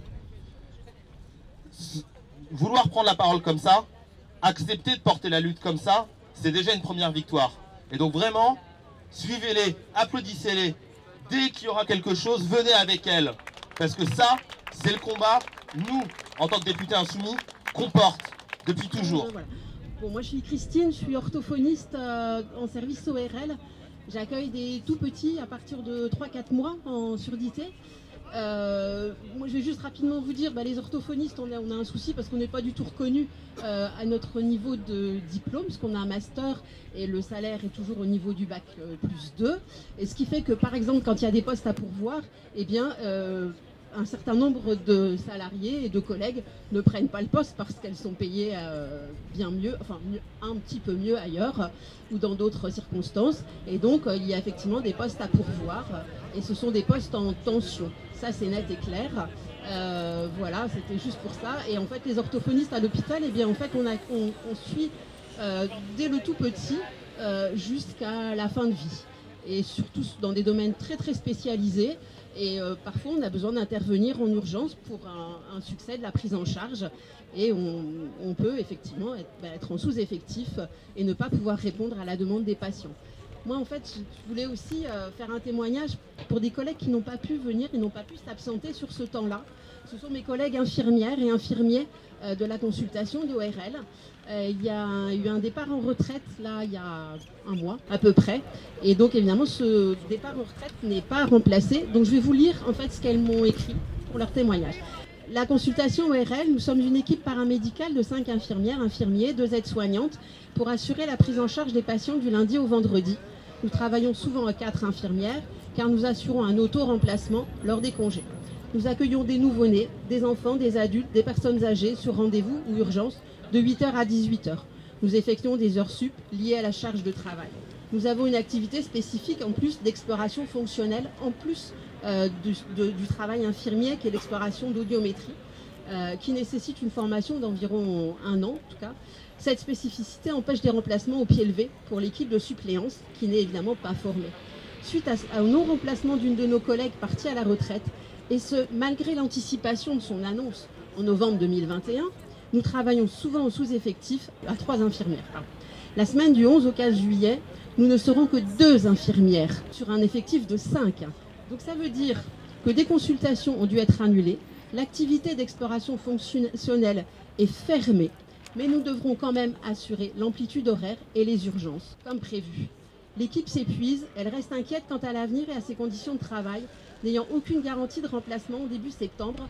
[SPEAKER 2] Vouloir prendre la parole comme ça, accepter de porter la lutte comme ça, c'est déjà une première victoire. Et donc vraiment, suivez-les, applaudissez-les. Dès qu'il y aura quelque chose, venez avec elles. Parce que ça, c'est le combat, nous, en tant que députés insoumis, qu'on porte depuis toujours.
[SPEAKER 9] Voilà. Bon, moi je suis Christine, je suis orthophoniste en service ORL. J'accueille des tout petits à partir de 3-4 mois en surdité. Moi je vais juste rapidement vous dire, les orthophonistes on a un souci parce qu'on n'est pas du tout reconnu à notre niveau de diplôme, parce qu'on a un master et le salaire est toujours au niveau du bac plus 2. Et ce qui fait que par exemple quand il y a des postes à pourvoir, eh bien un certain nombre de salariés et de collègues ne prennent pas le poste parce qu'elles sont payées bien mieux, enfin un petit peu mieux ailleurs ou dans d'autres circonstances. Et donc il y a effectivement des postes à pourvoir et ce sont des postes en tension. Ça c'est net et clair. Voilà, c'était juste pour ça. Et en fait les orthophonistes à l'hôpital, eh bien en fait on suit dès le tout petit jusqu'à la fin de vie. Et surtout dans des domaines très très spécialisés. Et parfois, on a besoin d'intervenir en urgence pour un succès de la prise en charge. Et on peut effectivement être en sous-effectif et ne pas pouvoir répondre à la demande des patients. Moi, en fait, je voulais aussi faire un témoignage pour des collègues qui n'ont pas pu venir, ils n'ont pas pu s'absenter sur ce temps-là. Ce sont mes collègues infirmières et infirmiers de la consultation d'ORL. Il y a eu un départ en retraite, là, il y a un mois à peu près. Et donc, évidemment, ce départ en retraite n'est pas remplacé. Donc, je vais vous lire, en fait, ce qu'elles m'ont écrit pour leur témoignage. La consultation ORL, nous sommes une équipe paramédicale de 5 infirmières, infirmiers, 2 aides-soignantes pour assurer la prise en charge des patients du lundi au vendredi. Nous travaillons souvent à 4 infirmières, car nous assurons un auto-remplacement lors des congés. Nous accueillons des nouveau-nés, des enfants, des adultes, des personnes âgées sur rendez-vous ou urgence, de 8h à 18h. Nous effectuons des heures sup liées à la charge de travail. Nous avons une activité spécifique en plus d'exploration fonctionnelle, en plus du travail infirmier qui est l'exploration d'audiométrie, qui nécessite une formation d'environ 1 an en tout cas. Cette spécificité empêche des remplacements au pied levé pour l'équipe de suppléance qui n'est évidemment pas formée. Suite au non-remplacement d'une de nos collègues partie à la retraite, et ce malgré l'anticipation de son annonce en novembre 2021, nous travaillons souvent en sous-effectif à 3 infirmières. La semaine du 11 au 15 juillet, nous ne serons que 2 infirmières sur un effectif de 5. Donc ça veut dire que des consultations ont dû être annulées, l'activité d'exploration fonctionnelle est fermée, mais nous devrons quand même assurer l'amplitude horaire et les urgences, comme prévu. L'équipe s'épuise, elle reste inquiète quant à l'avenir et à ses conditions de travail, n'ayant aucune garantie de remplacement au début septembre,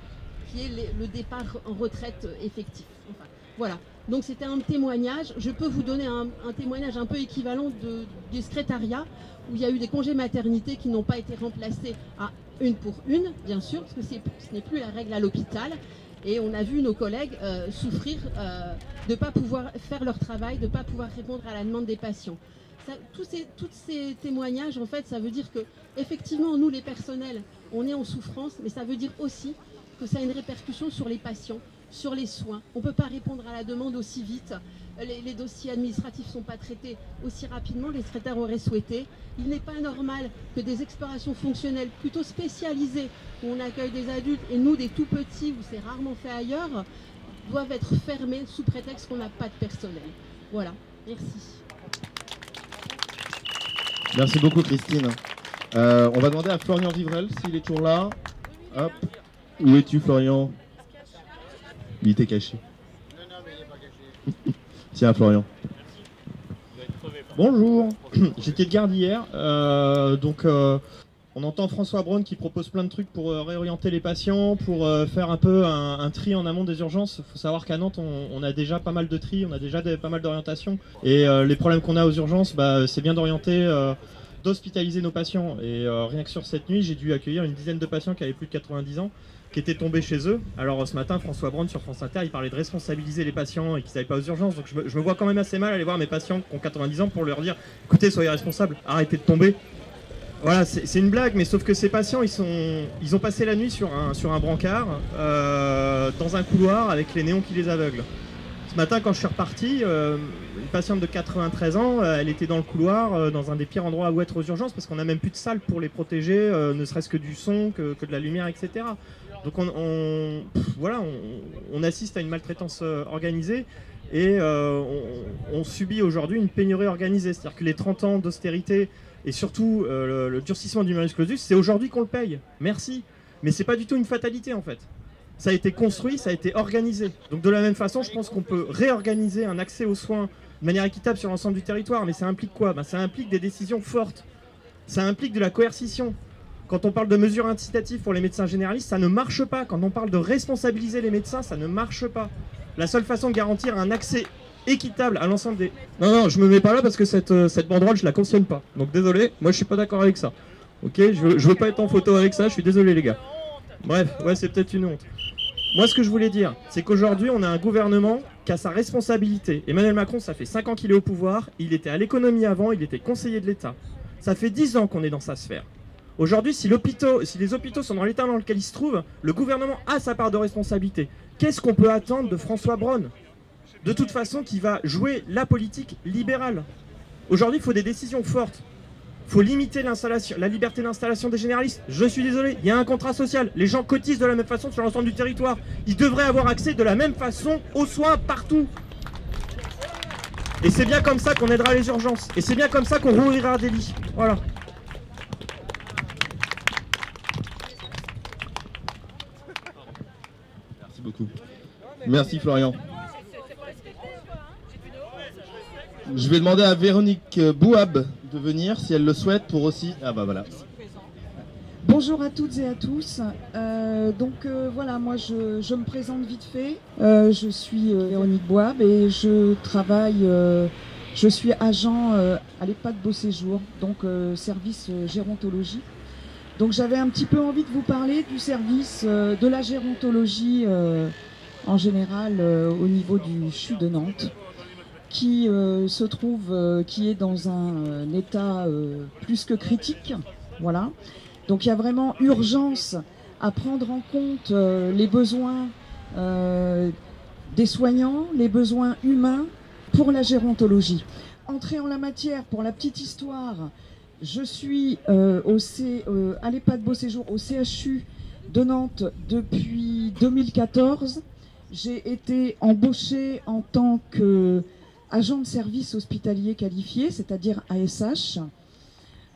[SPEAKER 9] qui est le départ en retraite effectif. Enfin, voilà, donc c'était un témoignage. Je peux vous donner un témoignage un peu équivalent du secrétariat, où il y a eu des congés maternité qui n'ont pas été remplacés à 1 pour 1, bien sûr, parce que ce n'est plus la règle à l'hôpital. Et on a vu nos collègues souffrir de ne pas pouvoir faire leur travail, de ne pas pouvoir répondre à la demande des patients. Tous ces témoignages, en fait, ça veut dire que, effectivement, nous, les personnels, on est en souffrance, mais ça veut dire aussi que ça a une répercussion sur les patients, sur les soins. On ne peut pas répondre à la demande aussi vite. Les dossiers administratifs ne sont pas traités aussi rapidement, les secrétaires auraient souhaité. Il n'est pas normal que des explorations fonctionnelles plutôt spécialisées, où on accueille des adultes, et nous, des tout petits, où c'est rarement fait ailleurs, doivent être fermées sous prétexte qu'on n'a pas de personnel. Voilà, merci.
[SPEAKER 2] Merci beaucoup Christine. On va demander à Florian Vivrel s'il est toujours là. Hop. Où es-tu, Florian? Il était caché. Tiens, Florian. Bonjour. J'étais de garde hier. On entend François Braun qui propose plein de trucs pour réorienter les patients, pour faire un peu un tri en amont des urgences. Il faut savoir qu'à Nantes, on a déjà pas mal de tri, on a déjà pas mal d'orientation. Et les problèmes qu'on a aux urgences, c'est bien d'orienter, d'hospitaliser nos patients. Et rien que sur cette nuit, j'ai dû accueillir une dizaine de patients qui avaient plus de 90 ans, qui étaient tombés chez eux. Alors ce matin, François Braun sur France Inter, il parlait de responsabiliser les patients et qu'ils n'allaient pas aux urgences. Donc je me vois quand même assez mal aller voir mes patients qui ont 90 ans pour leur dire « Écoutez, soyez responsables, arrêtez de tomber ». Voilà, c'est une blague, mais sauf que ces patients, ils ont passé la nuit sur un brancard, dans un couloir avec les néons qui les aveuglent. Ce matin, quand je suis reparti, une patiente de 93 ans, elle était dans le couloir, dans un des pires endroits où être aux urgences, parce qu'on n'a même plus de salle pour les protéger, ne serait-ce que du son, que de la lumière, etc. Donc voilà, on assiste à une maltraitance organisée, et on subit aujourd'hui une pénurie organisée. C'est-à-dire que les 30 ans d'austérité, et surtout le durcissement du numerus clausus, c'est aujourd'hui qu'on le paye. Merci. Mais c'est pas du tout une fatalité en fait. Ça a été construit, ça a été organisé. Donc de la même façon, je pense qu'on peut réorganiser un accès aux soins de manière équitable sur l'ensemble du territoire. Mais ça implique quoi? Ça implique des décisions fortes. Ça implique de la coercition. Quand on parle de mesures incitatives pour les médecins généralistes, ça ne marche pas. Quand on parle de responsabiliser les médecins, ça ne marche pas. La seule façon de garantir un accès équitable à l'ensemble des... Non, je me mets pas là parce que cette banderole, je la cautionne pas. Donc désolé, moi je suis pas d'accord avec ça. Ok, je veux pas être en photo avec ça, je suis désolé les gars. Bref, ouais, c'est peut-être une honte. Moi ce que je voulais dire, c'est qu'aujourd'hui on a un gouvernement qui a sa responsabilité. Emmanuel Macron, ça fait 5 ans qu'il est au pouvoir, il était à l'économie avant, il était conseiller de l'État. Ça fait 10 ans qu'on est dans sa sphère. Aujourd'hui, si les hôpitaux sont dans l'état dans lequel ils se trouvent, le gouvernement a sa part de responsabilité. Qu'est-ce qu'on peut attendre de François Braun ? De toute façon, qui va jouer la politique libérale. Aujourd'hui, il faut des décisions fortes. Il faut limiter la liberté d'installation des généralistes. Je suis désolé, il y a un contrat social. Les gens cotisent de la même façon sur l'ensemble du territoire. Ils devraient avoir accès de la même façon aux soins partout. Et c'est bien comme ça qu'on aidera les urgences. Et c'est bien comme ça qu'on rouvrira des lits. Voilà. Merci beaucoup. Merci Florian. Je vais demander à Véronique Bouab de venir, si elle le souhaite, pour aussi... Ah bah voilà.
[SPEAKER 10] Bonjour à toutes et à tous. Voilà, moi je me présente vite fait. Je suis Véronique Bouab et je travaille, je suis agent à l'EHPAD Beau Séjour, donc service gérontologie. Donc j'avais un petit peu envie de vous parler du service de la gérontologie en général au niveau du CHU de Nantes, qui se trouve, qui est dans un état plus que critique, voilà. Donc il y a vraiment urgence à prendre en compte les besoins des soignants, les besoins humains pour la gérontologie. Entrée en la matière, pour la petite histoire, je suis à l'EHPAD Beau Séjour, au CHU de Nantes depuis 2014. J'ai été embauchée en tant que agent de service hospitalier qualifié, c'est-à-dire ASH,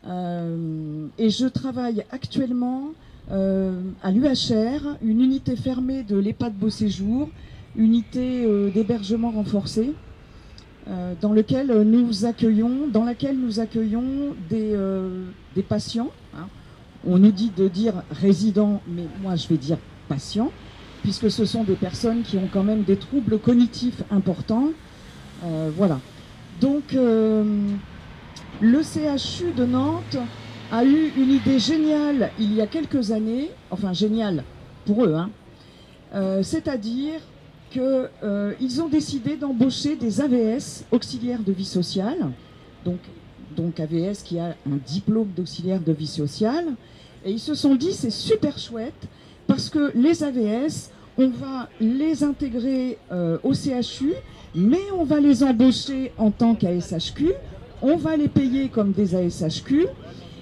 [SPEAKER 10] et je travaille actuellement à l'UHR, une unité fermée de l'EHPAD Beau Séjour, unité d'hébergement renforcé, dans laquelle nous accueillons des patients. Hein. On nous dit de dire résidents, mais moi je vais dire patients, puisque ce sont des personnes qui ont quand même des troubles cognitifs importants. Voilà. Donc, le CHU de Nantes a eu une idée géniale il y a quelques années, enfin géniale pour eux, hein, c'est-à-dire qu'ils ont décidé d'embaucher des AVS, auxiliaires de vie sociale, donc AVS qui a un diplôme d'auxiliaire de vie sociale, et ils se sont dit c'est super chouette parce que les AVS, on va les intégrer au CHU, mais on va les embaucher en tant qu'ASHQ, on va les payer comme des ASHQ,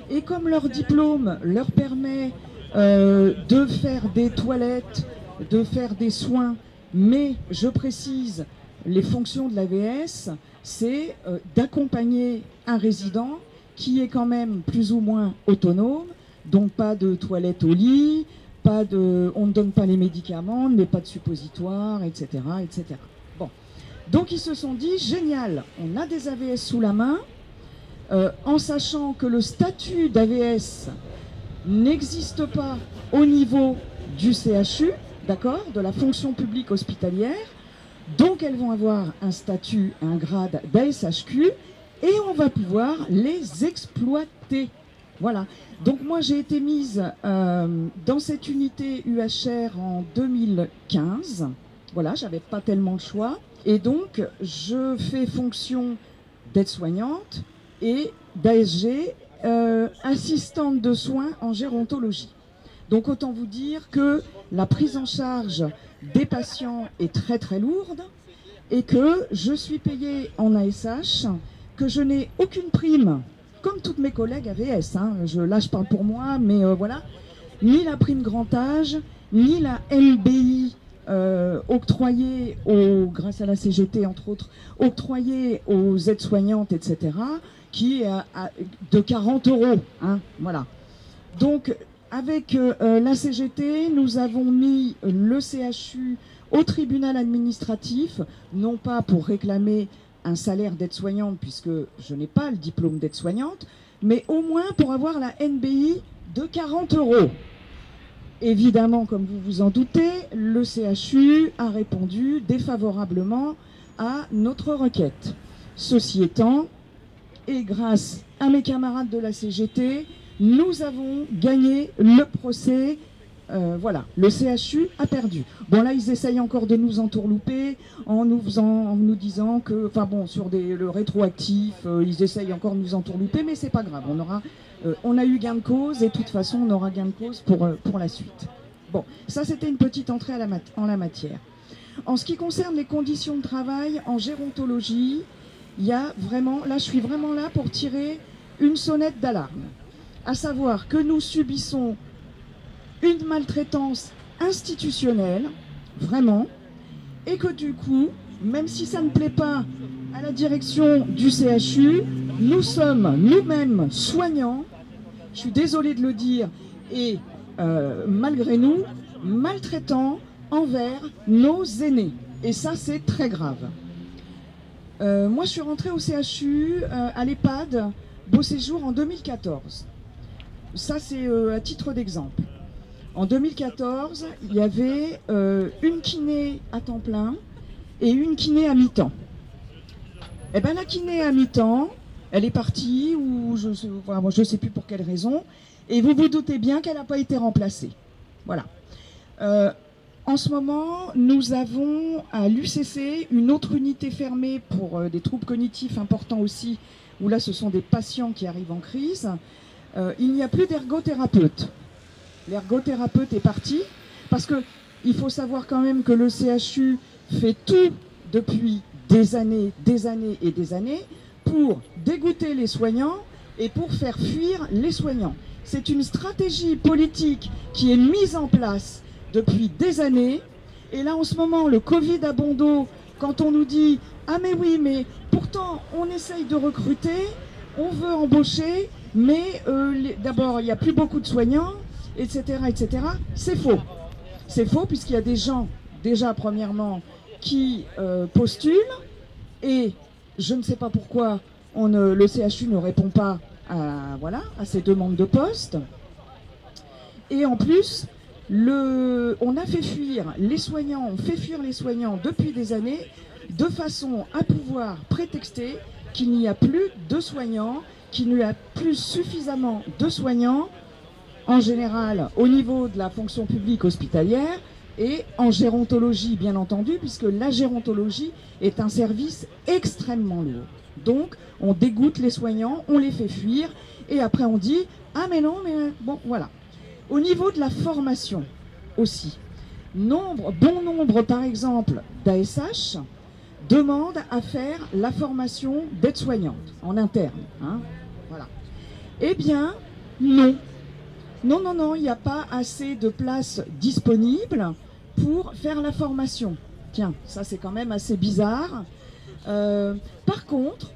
[SPEAKER 10] et comme leur diplôme leur permet de faire des toilettes, de faire des soins, mais je précise, les fonctions de l'AVS, c'est d'accompagner un résident qui est quand même plus ou moins autonome, donc pas de toilette au lit, on ne donne pas les médicaments, on ne met pas de suppositoire, etc., etc. Bon. Donc ils se sont dit, génial, on a des AVS sous la main, en sachant que le statut d'AVS n'existe pas au niveau du CHU, d'accord, de la fonction publique hospitalière, donc elles vont avoir un statut, un grade d'ASHQ, et on va pouvoir les exploiter. Voilà. Donc moi j'ai été mise dans cette unité UHR en 2015. Voilà, j'avais pas tellement le choix. Et donc je fais fonction d'aide-soignante et d'ASG, assistante de soins en gérontologie. Donc autant vous dire que la prise en charge des patients est très très lourde et que je suis payée en ASH, que je n'ai aucune prime, comme toutes mes collègues AVS, hein. Là je parle pour moi, mais voilà, ni la prime grand âge, ni la LBI octroyée grâce à la CGT entre autres, octroyée aux aides-soignantes, etc., qui est de 40 €, hein, voilà. Donc avec la CGT, nous avons mis le CHU au tribunal administratif, non pas pour réclamer un salaire d'aide-soignante, puisque je n'ai pas le diplôme d'aide-soignante, mais au moins pour avoir la NBI de 40 €. Évidemment, comme vous vous en doutez, le CHU a répondu défavorablement à notre requête. Ceci étant, et grâce à mes camarades de la CGT, nous avons gagné le procès. Voilà, le CHU a perdu. Bon là, ils essayent encore de nous entourlouper en nous disant que, enfin bon, sur le rétroactif, ils essayent encore de nous entourlouper, mais c'est pas grave. On a eu gain de cause et de toute façon, on aura gain de cause pour la suite. Bon, ça c'était une petite entrée en la matière. En ce qui concerne les conditions de travail en gérontologie, il y a vraiment, là je suis vraiment là pour tirer une sonnette d'alarme, à savoir que nous subissons une maltraitance institutionnelle, vraiment, et que du coup, même si ça ne plaît pas à la direction du CHU, nous sommes nous-mêmes soignants, je suis désolée de le dire, et malgré nous, maltraitants envers nos aînés. Et ça, c'est très grave. Moi, je suis rentrée au CHU, à l'EHPAD, Beau Séjour, en 2014. Ça, c'est à titre d'exemple. En 2014, il y avait une kiné à temps plein et une kiné à mi-temps. Eh bien, la kiné à mi-temps, elle est partie, ou je ne sais plus pour quelle raison, et vous vous doutez bien qu'elle n'a pas été remplacée. Voilà. En ce moment, nous avons à l'UCC une autre unité fermée pour des troubles cognitifs importants aussi, où là, ce sont des patients qui arrivent en crise. Il n'y a plus d'ergothérapeute. L'ergothérapeute est parti, parce qu'il faut savoir quand même que le CHU fait tout depuis des années et des années pour dégoûter les soignants et pour faire fuir les soignants. C'est une stratégie politique qui est mise en place depuis des années. Et là, en ce moment, le Covid a bon dos, quand on nous dit « Ah mais oui, mais pourtant, on essaye de recruter, on veut embaucher, mais d'abord, il n'y a plus beaucoup de soignants, etc. etc. » C'est faux. C'est faux puisqu'il y a des gens, déjà, premièrement, qui postulent, et je ne sais pas pourquoi le CHU ne répond pas à ces demandes de poste. Et en plus, on a fait fuir les soignants, on fait fuir les soignants depuis des années, de façon à pouvoir prétexter qu'il n'y a plus de soignants, qu'il n'y a plus suffisamment de soignants, en général au niveau de la fonction publique hospitalière, et en gérontologie bien entendu, puisque la gérontologie est un service extrêmement lourd. Donc on dégoûte les soignants, on les fait fuir, et après on dit « Ah mais non, mais bon, voilà ». Au niveau de la formation aussi, bon nombre par exemple d'ASH demandent à faire la formation d'aide-soignante en interne. Hein, voilà. Eh bien, non. Non, non, non, il n'y a pas assez de places disponibles pour faire la formation. Tiens, ça c'est quand même assez bizarre. Par contre,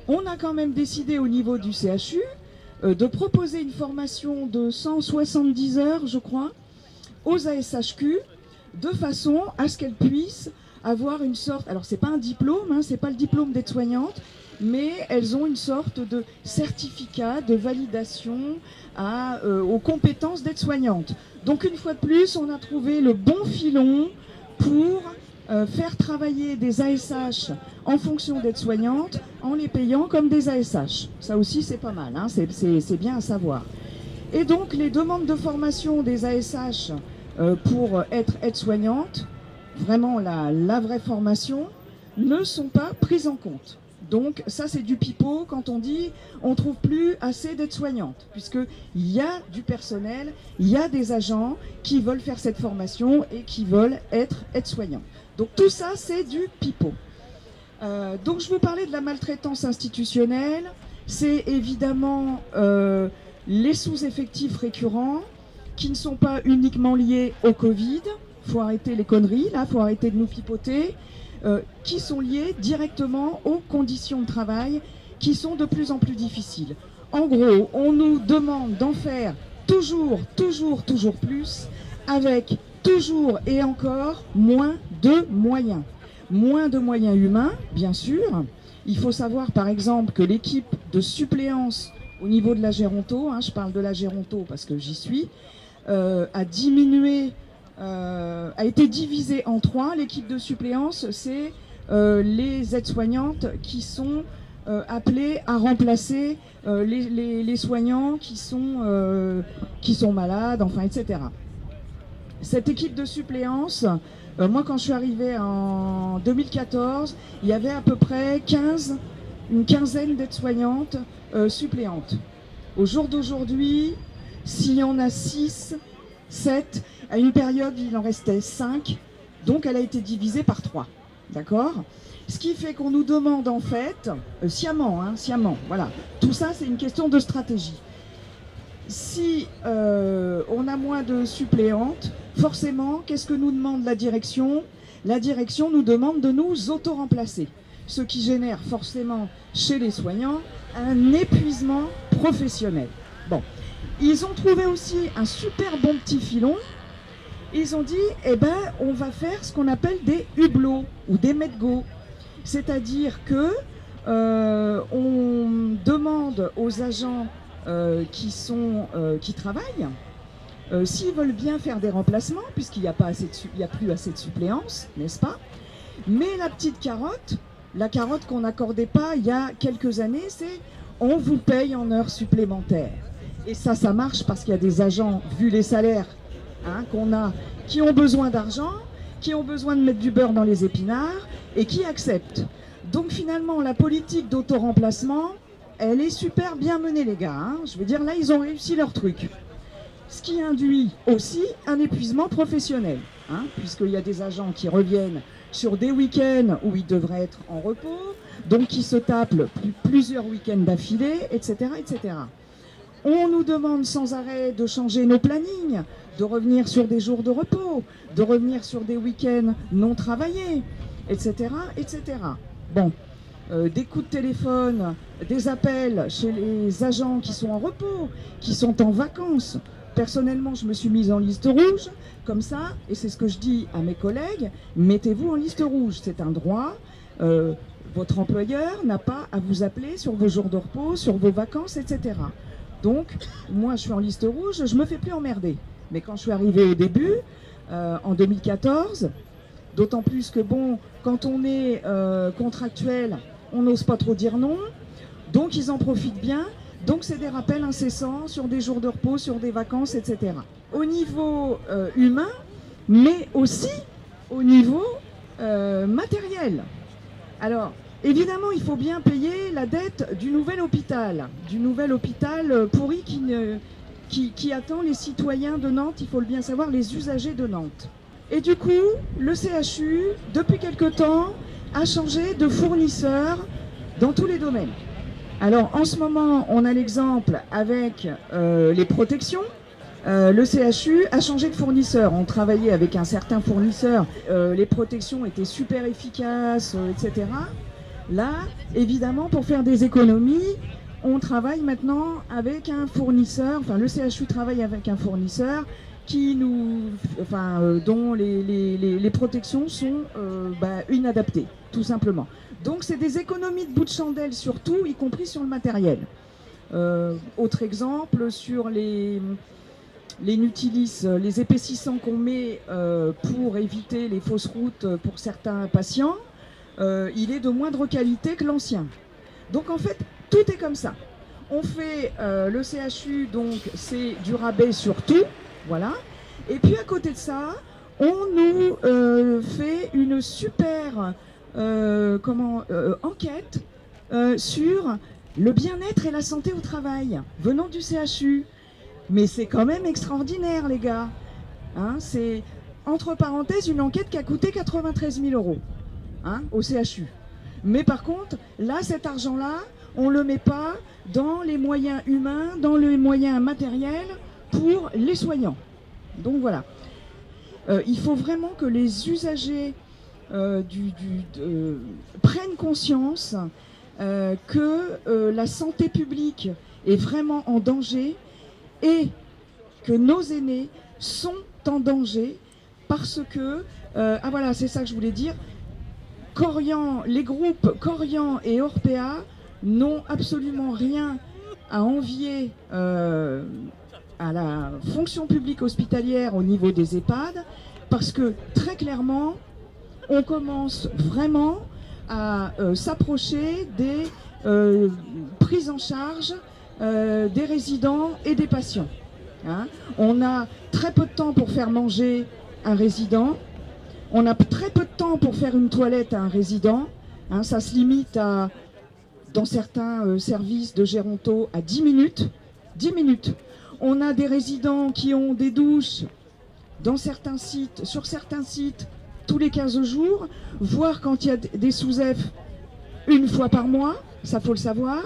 [SPEAKER 10] on a quand même décidé au niveau du CHU de proposer une formation de 170 heures, je crois, aux ASHQ, de façon à ce qu'elles puissent avoir une sorte, alors c'est pas un diplôme, hein, c'est pas le diplôme d'aide-soignante, mais elles ont une sorte de certificat de validation aux compétences d'aide-soignante. Donc une fois de plus, on a trouvé le bon filon pour faire travailler des ASH en fonction d'aide-soignante en les payant comme des ASH. Ça aussi c'est pas mal, hein, c'est bien à savoir. Et donc les demandes de formation des ASH pour être aide-soignante, vraiment la vraie formation, ne sont pas prises en compte. Donc ça c'est du pipeau quand on dit on ne trouve plus assez d'aides-soignantes, puisqu'il y a du personnel, il y a des agents qui veulent faire cette formation et qui veulent être aides-soignants. Donc tout ça c'est du pipeau. Donc je vous parlais de la maltraitance institutionnelle, c'est évidemment les sous-effectifs récurrents qui ne sont pas uniquement liés au Covid, il faut arrêter les conneries, là, il faut arrêter de nous pipoter, qui sont liés directement aux conditions de travail qui sont de plus en plus difficiles. En gros, on nous demande d'en faire toujours plus, avec toujours et encore moins de moyens. Moins de moyens humains, bien sûr. Il faut savoir par exemple que l'équipe de suppléance au niveau de la Géronto, hein, je parle de la Géronto parce que j'y suis, a diminué, a été divisée en 3. L'équipe de suppléance, c'est les aides-soignantes qui sont appelées à remplacer les soignants qui sont malades, enfin, etc. Cette équipe de suppléance, moi quand je suis arrivée en 2014, il y avait à peu près une quinzaine d'aides-soignantes suppléantes. Au jour d'aujourd'hui, s'il y en a 6, 7, à une période il en restait 5, donc elle a été divisée par 3. D'accord ? Ce qui fait qu'on nous demande en fait, sciemment, voilà, tout ça c'est une question de stratégie. Si on a moins de suppléantes, forcément, qu'est-ce que nous demande la direction ? La direction nous demande de nous auto-remplacer, ce qui génère forcément chez les soignants un épuisement professionnel. Bon, ils ont trouvé aussi un super bon petit filon. Ils ont dit, eh ben, on va faire ce qu'on appelle des hublots ou des medgo. C'est-à-dire que on demande aux agents qui travaillent, s'ils veulent bien faire des remplacements, puisqu'il n'y a plus assez de suppléance, n'est-ce pas? Mais la petite carotte, la carotte qu'on n'accordait pas il y a quelques années, c'est on vous paye en heures supplémentaires. Et ça marche parce qu'il y a des agents, vu les salaires qu'on a, qui ont besoin d'argent, qui ont besoin de mettre du beurre dans les épinards et qui acceptent. Donc finalement, la politique d'auto-remplacement, elle est super bien menée, les gars. Je veux dire, là, ils ont réussi leur truc. Ce qui induit aussi un épuisement professionnel, puisqu'il y a des agents qui reviennent sur des week-ends où ils devraient être en repos, donc qui se tapent plusieurs week-ends d'affilée, etc., etc. On nous demande sans arrêt de changer nos plannings, de revenir sur des jours de repos, de revenir sur des week-ends non travaillés, etc., etc. Bon, des coups de téléphone, des appels chez les agents qui sont en repos, qui sont en vacances. Personnellement, je me suis mise en liste rouge, comme ça, et c'est ce que je dis à mes collègues, mettez-vous en liste rouge, c'est un droit. Votre employeur n'a pas à vous appeler sur vos jours de repos, sur vos vacances, etc. Donc, moi, je suis en liste rouge, je me fais plus emmerder. Mais quand je suis arrivée au début, en 2014, d'autant plus que, bon, quand on est contractuel, on n'ose pas trop dire non, donc ils en profitent bien. Donc c'est des rappels incessants sur des jours de repos, sur des vacances, etc. Au niveau humain, mais aussi au niveau matériel. Alors, évidemment, il faut bien payer la dette du nouvel hôpital pourri qui attend les citoyens de Nantes, il faut le bien savoir, les usagers de Nantes. Et du coup, le CHU, depuis quelque temps, a changé de fournisseur dans tous les domaines. Alors, en ce moment, on a l'exemple avec les protections. Le CHU a changé de fournisseur. On travaillait avec un certain fournisseur. Les protections étaient super efficaces, etc. Là, évidemment, pour faire des économies, on travaille maintenant avec un fournisseur, enfin le CHU travaille avec un fournisseur qui dont les protections sont inadaptées, tout simplement. Donc c'est des économies de bout de chandelle sur tout, y compris sur le matériel. Autre exemple, sur les Nutilis, les épaississants qu'on met pour éviter les fausses routes pour certains patients, il est de moindre qualité que l'ancien. Donc en fait, tout est comme ça. On fait le CHU, donc c'est du rabais sur tout, voilà. Et puis à côté de ça, on nous fait une super enquête sur le bien-être et la santé au travail venant du CHU. Mais c'est quand même extraordinaire, les gars. Hein, c'est, entre parenthèses, une enquête qui a coûté 93 000 € au CHU. Mais par contre, là, cet argent-là, on ne le met pas dans les moyens humains, dans les moyens matériels pour les soignants. Donc voilà. Il faut vraiment que les usagers prennent conscience que la santé publique est vraiment en danger et que nos aînés sont en danger parce que, voilà, c'est ça que je voulais dire, les groupes Corian et Orpea n'ont absolument rien à envier à la fonction publique hospitalière au niveau des EHPAD, parce que très clairement, on commence vraiment à s'approcher des prises en charge des résidents et des patients. Hein. On a très peu de temps pour faire manger un résident, on a très peu de temps pour faire une toilette à un résident, hein, ça se limite à, dans certains services de géronto, à 10 minutes. 10 minutes. On a des résidents qui ont des douches dans certains sites, sur certains sites, tous les 15 jours, voire quand il y a des sous-F, une fois par mois, ça faut le savoir.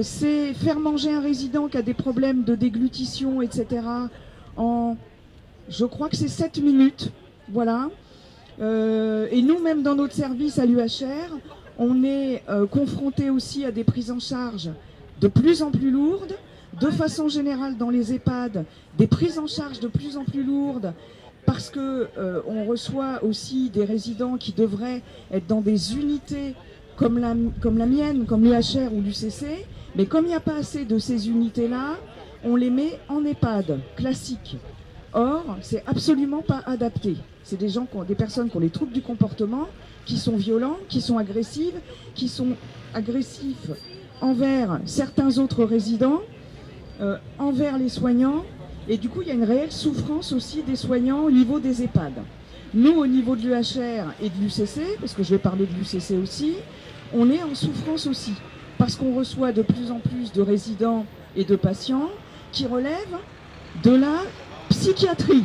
[SPEAKER 10] C'est faire manger un résident qui a des problèmes de déglutition, etc. en, je crois que c'est 7 minutes, voilà. Et nous, même dans notre service à l'UHR, on est confronté aussi à des prises en charge de plus en plus lourdes, de façon générale dans les EHPAD, des prises en charge de plus en plus lourdes, parce que on reçoit aussi des résidents qui devraient être dans des unités comme la mienne, comme l'UHR ou l'UCC, mais comme il n'y a pas assez de ces unités-là, on les met en EHPAD classique. Or, c'est absolument pas adapté. C'est des personnes qui ont des troubles du comportement, qui sont violents, qui sont agressifs envers certains autres résidents, envers les soignants, et du coup il y a une réelle souffrance aussi des soignants au niveau des EHPAD. Nous, au niveau de l'UHR et de l'UCC, parce que je vais parler de l'UCC aussi, on est en souffrance aussi, parce qu'on reçoit de plus en plus de résidents et de patients qui relèvent de la psychiatrie.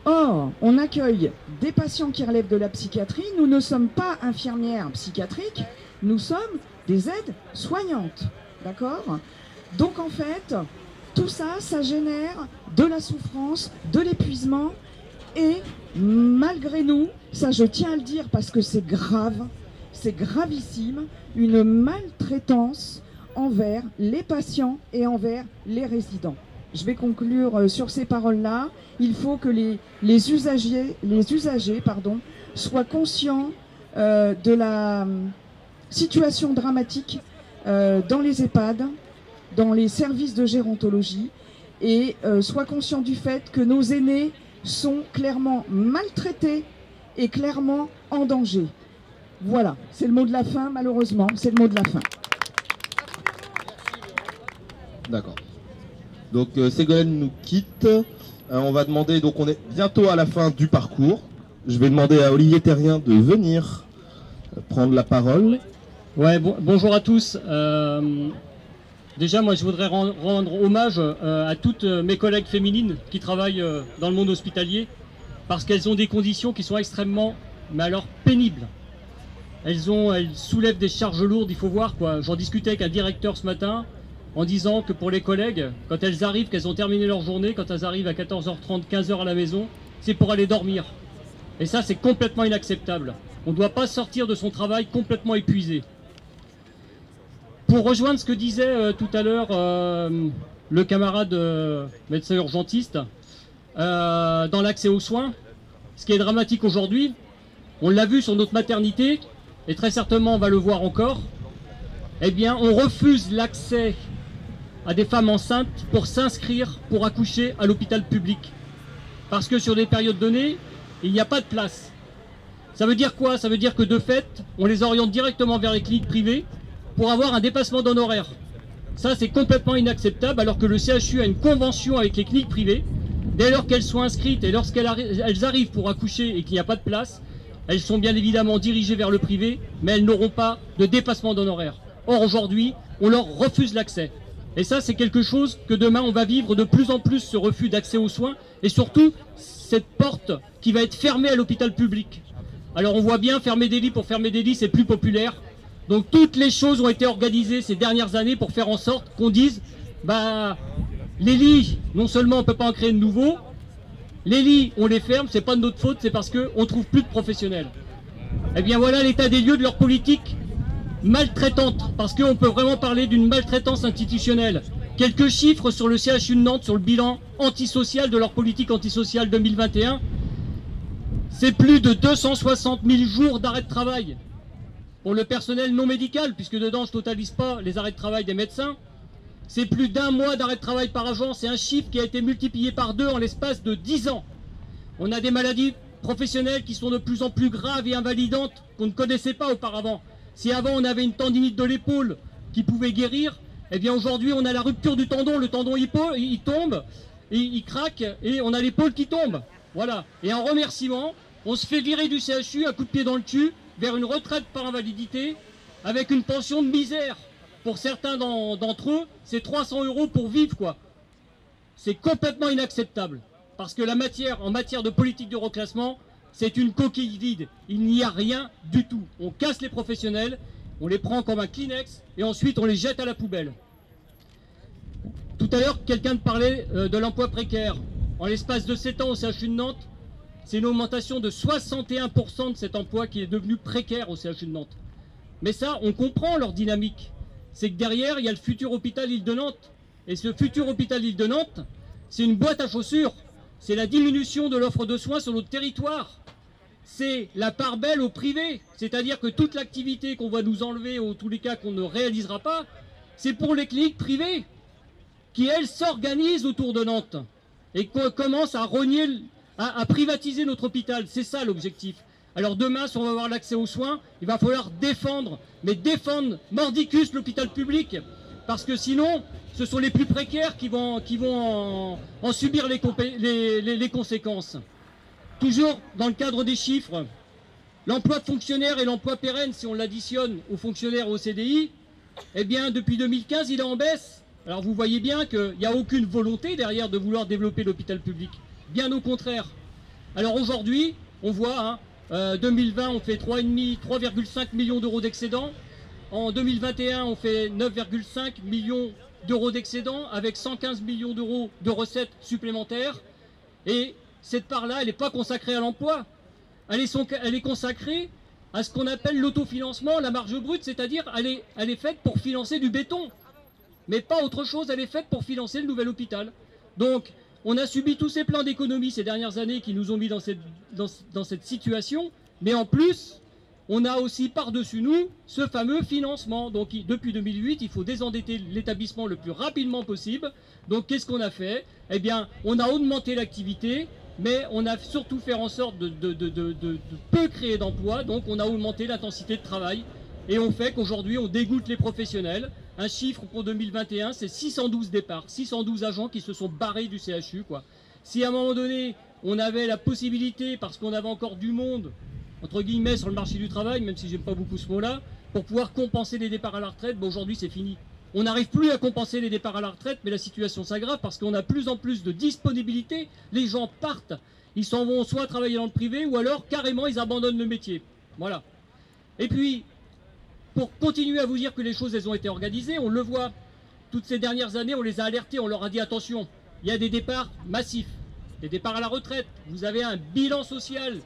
[SPEAKER 10] Or, on accueille des patients qui relèvent de la psychiatrie, nous ne sommes pas infirmières psychiatriques, nous sommes des aides soignantes, d'accord ? Donc en fait, tout ça, ça génère de la souffrance, de l'épuisement, et malgré nous, ça je tiens à le dire parce que c'est grave, c'est gravissime, une maltraitance envers les patients et envers les résidents. Je vais conclure sur ces paroles-là. Il faut que les usagers soient conscients de la situation dramatique dans les EHPAD, dans les services de gérontologie, et soient conscients du fait que nos aînés sont clairement maltraités et clairement en danger. Voilà, c'est le mot de la fin, malheureusement, c'est le mot de la fin.
[SPEAKER 2] D'accord. Donc Ségolène nous quitte. On va demander, donc on est bientôt à la fin du parcours. Je vais demander à Olivier Terrien de venir prendre la parole.
[SPEAKER 11] Ouais, bonjour à tous. Déjà, moi, je voudrais rendre hommage à toutes mes collègues féminines qui travaillent dans le monde hospitalier, parce qu'elles ont des conditions qui sont extrêmement, mais alors pénibles. Elles soulèvent des charges lourdes, il faut voir quoi. J'en discutais avec un directeur ce matin en disant que pour les collègues, quand elles arrivent, qu'elles ont terminé leur journée, quand elles arrivent à 14h30, 15h à la maison, c'est pour aller dormir. Et ça, c'est complètement inacceptable. On ne doit pas sortir de son travail complètement épuisé. Pour rejoindre ce que disait tout à l'heure le camarade médecin urgentiste, dans l'accès aux soins, ce qui est dramatique aujourd'hui, on l'a vu sur notre maternité, et très certainement on va le voir encore, eh bien on refuse l'accès à des femmes enceintes pour s'inscrire, pour accoucher à l'hôpital public. Parce que sur des périodes données, il n'y a pas de place. Ça veut dire quoi? Ça veut dire que de fait, on les oriente directement vers les cliniques privées pour avoir un dépassement d'honoraires. Ça, c'est complètement inacceptable, alors que le CHU a une convention avec les cliniques privées. Dès lors qu'elles sont inscrites et lorsqu'elles arrivent pour accoucher et qu'il n'y a pas de place, elles sont bien évidemment dirigées vers le privé, mais elles n'auront pas de dépassement d'honoraires. Or, aujourd'hui, on leur refuse l'accès. Et ça, c'est quelque chose que demain, on va vivre de plus en plus, ce refus d'accès aux soins, et surtout, cette porte qui va être fermée à l'hôpital public. Alors, on voit bien, fermer des lits pour fermer des lits, c'est plus populaire. Donc, toutes les choses ont été organisées ces dernières années pour faire en sorte qu'on dise, bah, les lits, non seulement on ne peut pas en créer de nouveaux, les lits, on les ferme, c'est pas de notre faute, c'est parce qu'on ne trouve plus de professionnels. Eh bien, voilà l'état des lieux de leur politique maltraitante, parce qu'on peut vraiment parler d'une maltraitance institutionnelle. Quelques chiffres sur le CHU de Nantes, sur le bilan antisocial de leur politique antisociale 2021. C'est plus de 260 000 jours d'arrêt de travail pour le personnel non médical, puisque dedans je ne totalise pas les arrêts de travail des médecins. C'est plus d'1 mois d'arrêt de travail par agent, c'est un chiffre qui a été multiplié par 2 en l'espace de 10 ans. On a des maladies professionnelles qui sont de plus en plus graves et invalidantes qu'on ne connaissait pas auparavant. Si avant on avait une tendinite de l'épaule qui pouvait guérir, eh bien aujourd'hui on a la rupture du tendon, le tendon il tombe, il craque et on a l'épaule qui tombe. Voilà. Et en remerciement, on se fait virer du CHU à coup de pied dans le cul vers une retraite par invalidité avec une pension de misère. Pour certains d'entre eux, c'est 300 € pour vivre, quoi. C'est complètement inacceptable. Parce que en matière de politique de reclassement, c'est une coquille vide. Il n'y a rien du tout. On casse les professionnels, on les prend comme un Kleenex et ensuite on les jette à la poubelle. Tout à l'heure, quelqu'un parlait de l'emploi précaire. En l'espace de 7 ans au CHU de Nantes, c'est une augmentation de 61% de cet emploi qui est devenu précaire au CHU de Nantes. Mais ça, on comprend leur dynamique. C'est que derrière, il y a le futur hôpital Île de Nantes. Et ce futur hôpital Île de Nantes, c'est une boîte à chaussures. C'est la diminution de l'offre de soins sur notre territoire. C'est la part belle au privé. C'est-à-dire que toute l'activité qu'on va nous enlever, ou tous les cas qu'on ne réalisera pas, c'est pour les cliniques privées qui, elles, s'organisent autour de Nantes et qu'on commence à rogner, à privatiser notre hôpital. C'est ça l'objectif. Alors demain, si on va avoir l'accès aux soins, il va falloir défendre, mais défendre mordicus l'hôpital public. Parce que sinon, ce sont les plus précaires qui vont en subir les conséquences. Toujours dans le cadre des chiffres, l'emploi de fonctionnaires et l'emploi pérenne, si on l'additionne aux fonctionnaires et au CDI, eh bien depuis 2015, il est en baisse. Alors vous voyez bien qu'il n'y a aucune volonté derrière de vouloir développer l'hôpital public. Bien au contraire. Alors aujourd'hui, on voit, 2020, on fait 3,5 millions d'euros d'excédent. En 2021, on fait 9,5 millions d'euros d'excédent avec 115 millions d'euros de recettes supplémentaires. Et cette part-là, elle n'est pas consacrée à l'emploi. Elle est consacrée à ce qu'on appelle l'autofinancement, la marge brute, c'est-à-dire elle est faite pour financer du béton. Mais pas autre chose, elle est faite pour financer le nouvel hôpital. Donc, on a subi tous ces plans d'économie ces dernières années qui nous ont mis dans cette situation. Mais en plus, on a aussi par-dessus nous ce fameux financement. Donc depuis 2008, il faut désendetter l'établissement le plus rapidement possible. Donc qu'est-ce qu'on a fait? Eh bien, on a augmenté l'activité, mais on a surtout fait en sorte de peu créer d'emplois. Donc on a augmenté l'intensité de travail. Et on fait qu'aujourd'hui, on dégoûte les professionnels. Un chiffre pour 2021, c'est 612 départs, 612 agents qui se sont barrés du CHU, quoi. Si à un moment donné, on avait la possibilité, parce qu'on avait encore du monde, entre guillemets, sur le marché du travail, même si j'aime pas beaucoup ce mot-là, pour pouvoir compenser les départs à la retraite, ben aujourd'hui c'est fini. On n'arrive plus à compenser les départs à la retraite, mais la situation s'aggrave parce qu'on a plus en plus de disponibilité. Les gens partent, ils s'en vont soit travailler dans le privé, ou alors carrément ils abandonnent le métier. Voilà. Et puis, pour continuer à vous dire que les choses elles ont été organisées, on le voit, toutes ces dernières années, on les a alertés, on leur a dit attention, il y a des départs massifs, des départs à la retraite, vous avez un bilan social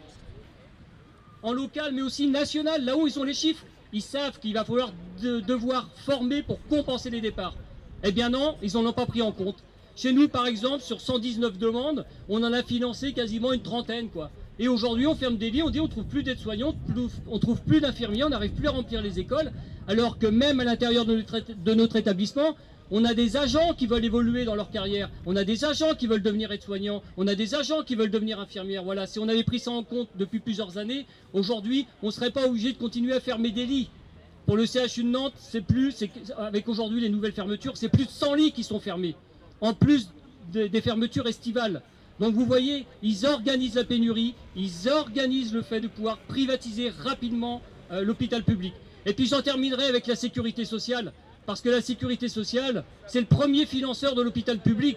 [SPEAKER 11] en local, mais aussi national, là où ils ont les chiffres. Ils savent qu'il va falloir devoir former pour compenser les départs. Eh bien non, ils n'en ont pas pris en compte. Chez nous, par exemple, sur 119 demandes, on en a financé quasiment une trentaine, quoi. Et aujourd'hui, on ferme des lits, on dit on trouve plus d'aides-soignants, on trouve plus d'infirmiers, on n'arrive plus à remplir les écoles, alors que même à l'intérieur de notre établissement, on a des agents qui veulent évoluer dans leur carrière, on a des agents qui veulent devenir aides-soignants, on a des agents qui veulent devenir infirmières. Voilà, si on avait pris ça en compte depuis plusieurs années, aujourd'hui, on ne serait pas obligé de continuer à fermer des lits. Pour le CHU de Nantes, avec aujourd'hui les nouvelles fermetures, c'est plus de 100 lits qui sont fermés, en plus des fermetures estivales. Donc vous voyez, ils organisent la pénurie, ils organisent le fait de pouvoir privatiser rapidement l'hôpital public. Et puis j'en terminerai avec la sécurité sociale, parce que la sécurité sociale, c'est le premier financeur de l'hôpital public.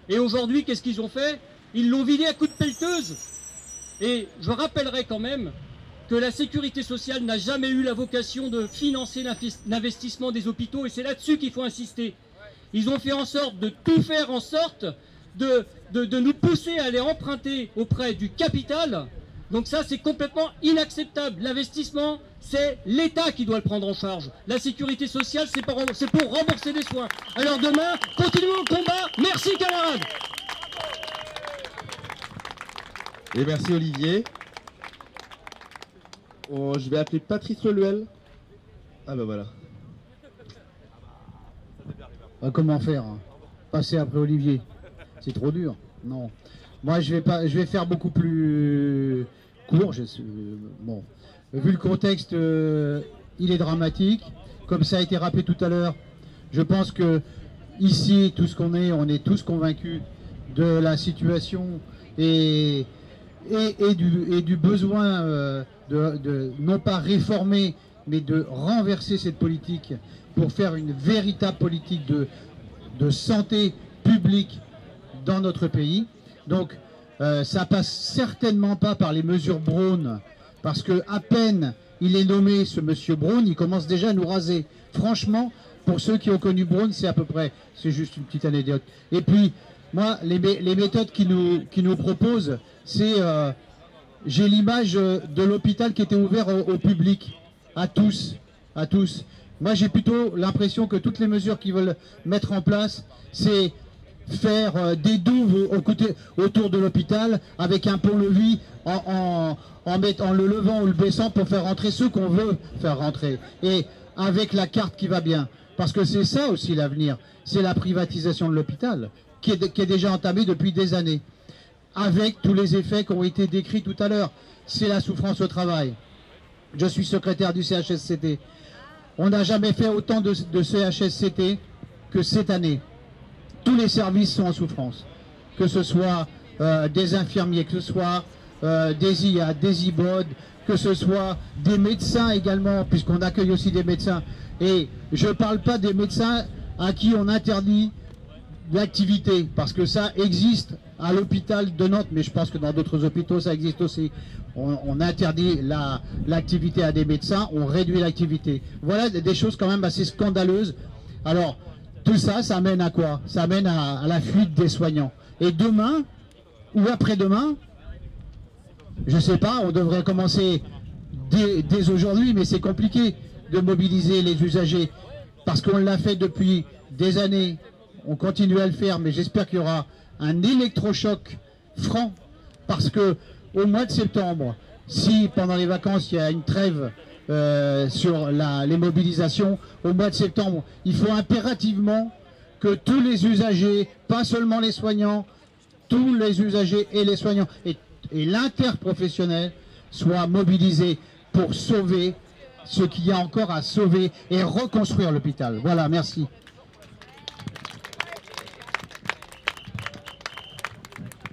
[SPEAKER 11] Et aujourd'hui, qu'est-ce qu'ils ont fait? Ils l'ont vidé à coups de pelleteuse. Et je rappellerai quand même que la sécurité sociale n'a jamais eu la vocation de financer l'investissement des hôpitaux, et c'est là-dessus qu'il faut insister. Ils ont fait en sorte de tout faire en sorte de nous pousser à aller emprunter auprès du capital. Donc ça, c'est complètement inacceptable. L'investissement, c'est l'État qui doit le prendre en charge. La sécurité sociale, c'est pour rembourser des soins. Alors demain, continuons le combat. Merci camarades.
[SPEAKER 2] Et merci Olivier. Je vais appeler Patrice Leluel. Ah bah voilà.
[SPEAKER 12] Comment faire hein? Passer après Olivier, c'est trop dur. Non. Moi, je vais faire beaucoup plus court. Bon, vu le contexte, il est dramatique. Comme ça a été rappelé tout à l'heure, je pense que ici, on est tous convaincus de la situation et du besoin de non pas réformer, mais de renverser cette politique pour faire une véritable politique de santé publique dans notre pays. Donc ça passe certainement pas par les mesures Braun, parce que à peine il est nommé, ce monsieur Braun, il commence déjà à nous raser. Franchement, pour ceux qui ont connu Braun, c'est à peu près, c'est juste une petite anecdote. Et puis moi, les méthodes qu'il nous propose, c'est j'ai l'image de l'hôpital qui était ouvert au public, à tous. Moi, j'ai plutôt l'impression que toutes les mesures qu'ils veulent mettre en place, c'est faire des douves autour de l'hôpital avec un pont-levis en le levant ou le baissant pour faire rentrer ceux qu'on veut faire rentrer. Et avec la carte qui va bien. Parce que c'est ça aussi l'avenir. C'est la privatisation de l'hôpital qui est déjà entamée depuis des années. Avec tous les effets qui ont été décrits tout à l'heure. C'est la souffrance au travail. Je suis secrétaire du CHSCT. On n'a jamais fait autant de CHSCT que cette année. Tous les services sont en souffrance. Que ce soit des infirmiers, que ce soit des IA, des IBOD, que ce soit des médecins également, puisqu'on accueille aussi des médecins. Et je ne parle pas des médecins à qui on interdit l'activité, parce que ça existe à l'hôpital de Nantes, mais je pense que dans d'autres hôpitaux ça existe aussi. On interdit l'activité à des médecins, on réduit l'activité. Voilà des choses quand même assez scandaleuses. Alors, tout ça, ça mène à quoi? Ça mène à la fuite des soignants. Et demain, ou après-demain, je ne sais pas, on devrait commencer dès aujourd'hui, mais c'est compliqué de mobiliser les usagers, parce qu'on l'a fait depuis des années, on continue à le faire, mais j'espère qu'il y aura un électrochoc franc, parce que au mois de septembre, si pendant les vacances il y a une trêve sur les mobilisations, au mois de septembre, il faut impérativement que tous les usagers, pas seulement les soignants, tous les usagers et les soignants et l'interprofessionnel soient mobilisés pour sauver ce qu'il y a encore à sauver et reconstruire l'hôpital. Voilà, merci.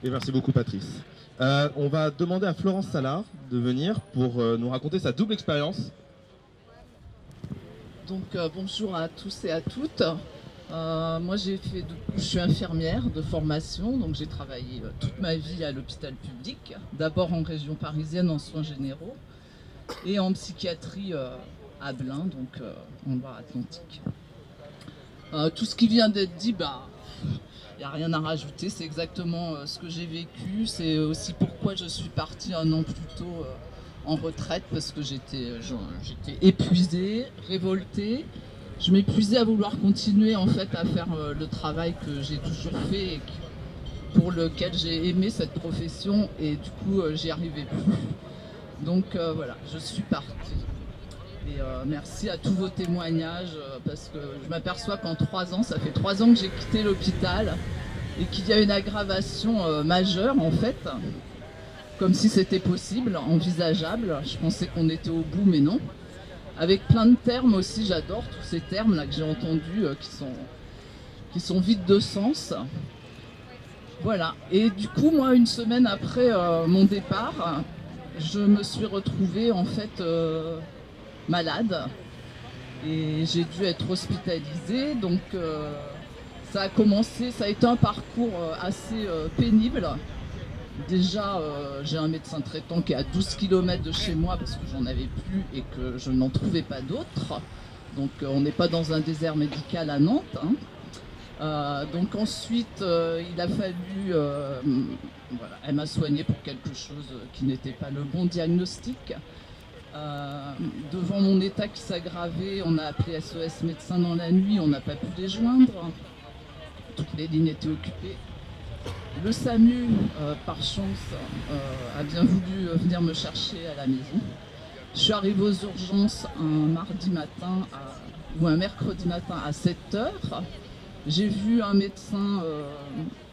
[SPEAKER 2] Et merci beaucoup Patrice. On va demander à Florence Salard de venir pour nous raconter sa double expérience.
[SPEAKER 13] Donc bonjour à tous et à toutes. Moi je suis infirmière de formation, donc j'ai travaillé toute ma vie à l'hôpital public, d'abord en région parisienne en soins généraux et en psychiatrie à Blain, donc en Loire-Atlantique. Tout ce qui vient d'être dit, il n'y a rien à rajouter, c'est exactement ce que j'ai vécu, c'est aussi pourquoi je suis partie un an plus tôt en retraite parce que j'étais épuisée, révoltée. Je m'épuisais à vouloir continuer en fait à faire le travail que j'ai toujours fait et pour lequel j'ai aimé cette profession et du coup j'y arrivais plus. Donc voilà, je suis partie. Et merci à tous vos témoignages parce que je m'aperçois qu'en 3 ans, ça fait 3 ans que j'ai quitté l'hôpital et qu'il y a une aggravation majeure en fait, comme si c'était possible, envisageable. Je pensais qu'on était au bout mais non. Avec plein de termes aussi, j'adore tous ces termes là que j'ai entendus qui sont vides de sens. Voilà, et du coup moi 1 semaine après mon départ, je me suis retrouvée en fait malade et j'ai dû être hospitalisée, donc ça a commencé, ça a été un parcours assez pénible. Déjà j'ai un médecin traitant qui est à 12 km de chez moi parce que j'en avais plus et que je n'en trouvais pas d'autres, donc on n'est pas dans un désert médical à Nantes, hein. Donc ensuite il a fallu, voilà, elle m'a soignée pour quelque chose qui n'était pas le bon diagnostic. Devant mon état qui s'aggravait, on a appelé SOS médecins dans la nuit, on n'a pas pu les joindre, toutes les lignes étaient occupées. Le SAMU, par chance, a bien voulu venir me chercher à la maison. Je suis arrivée aux urgences un mardi matin ou un mercredi matin à 7h. J'ai vu un médecin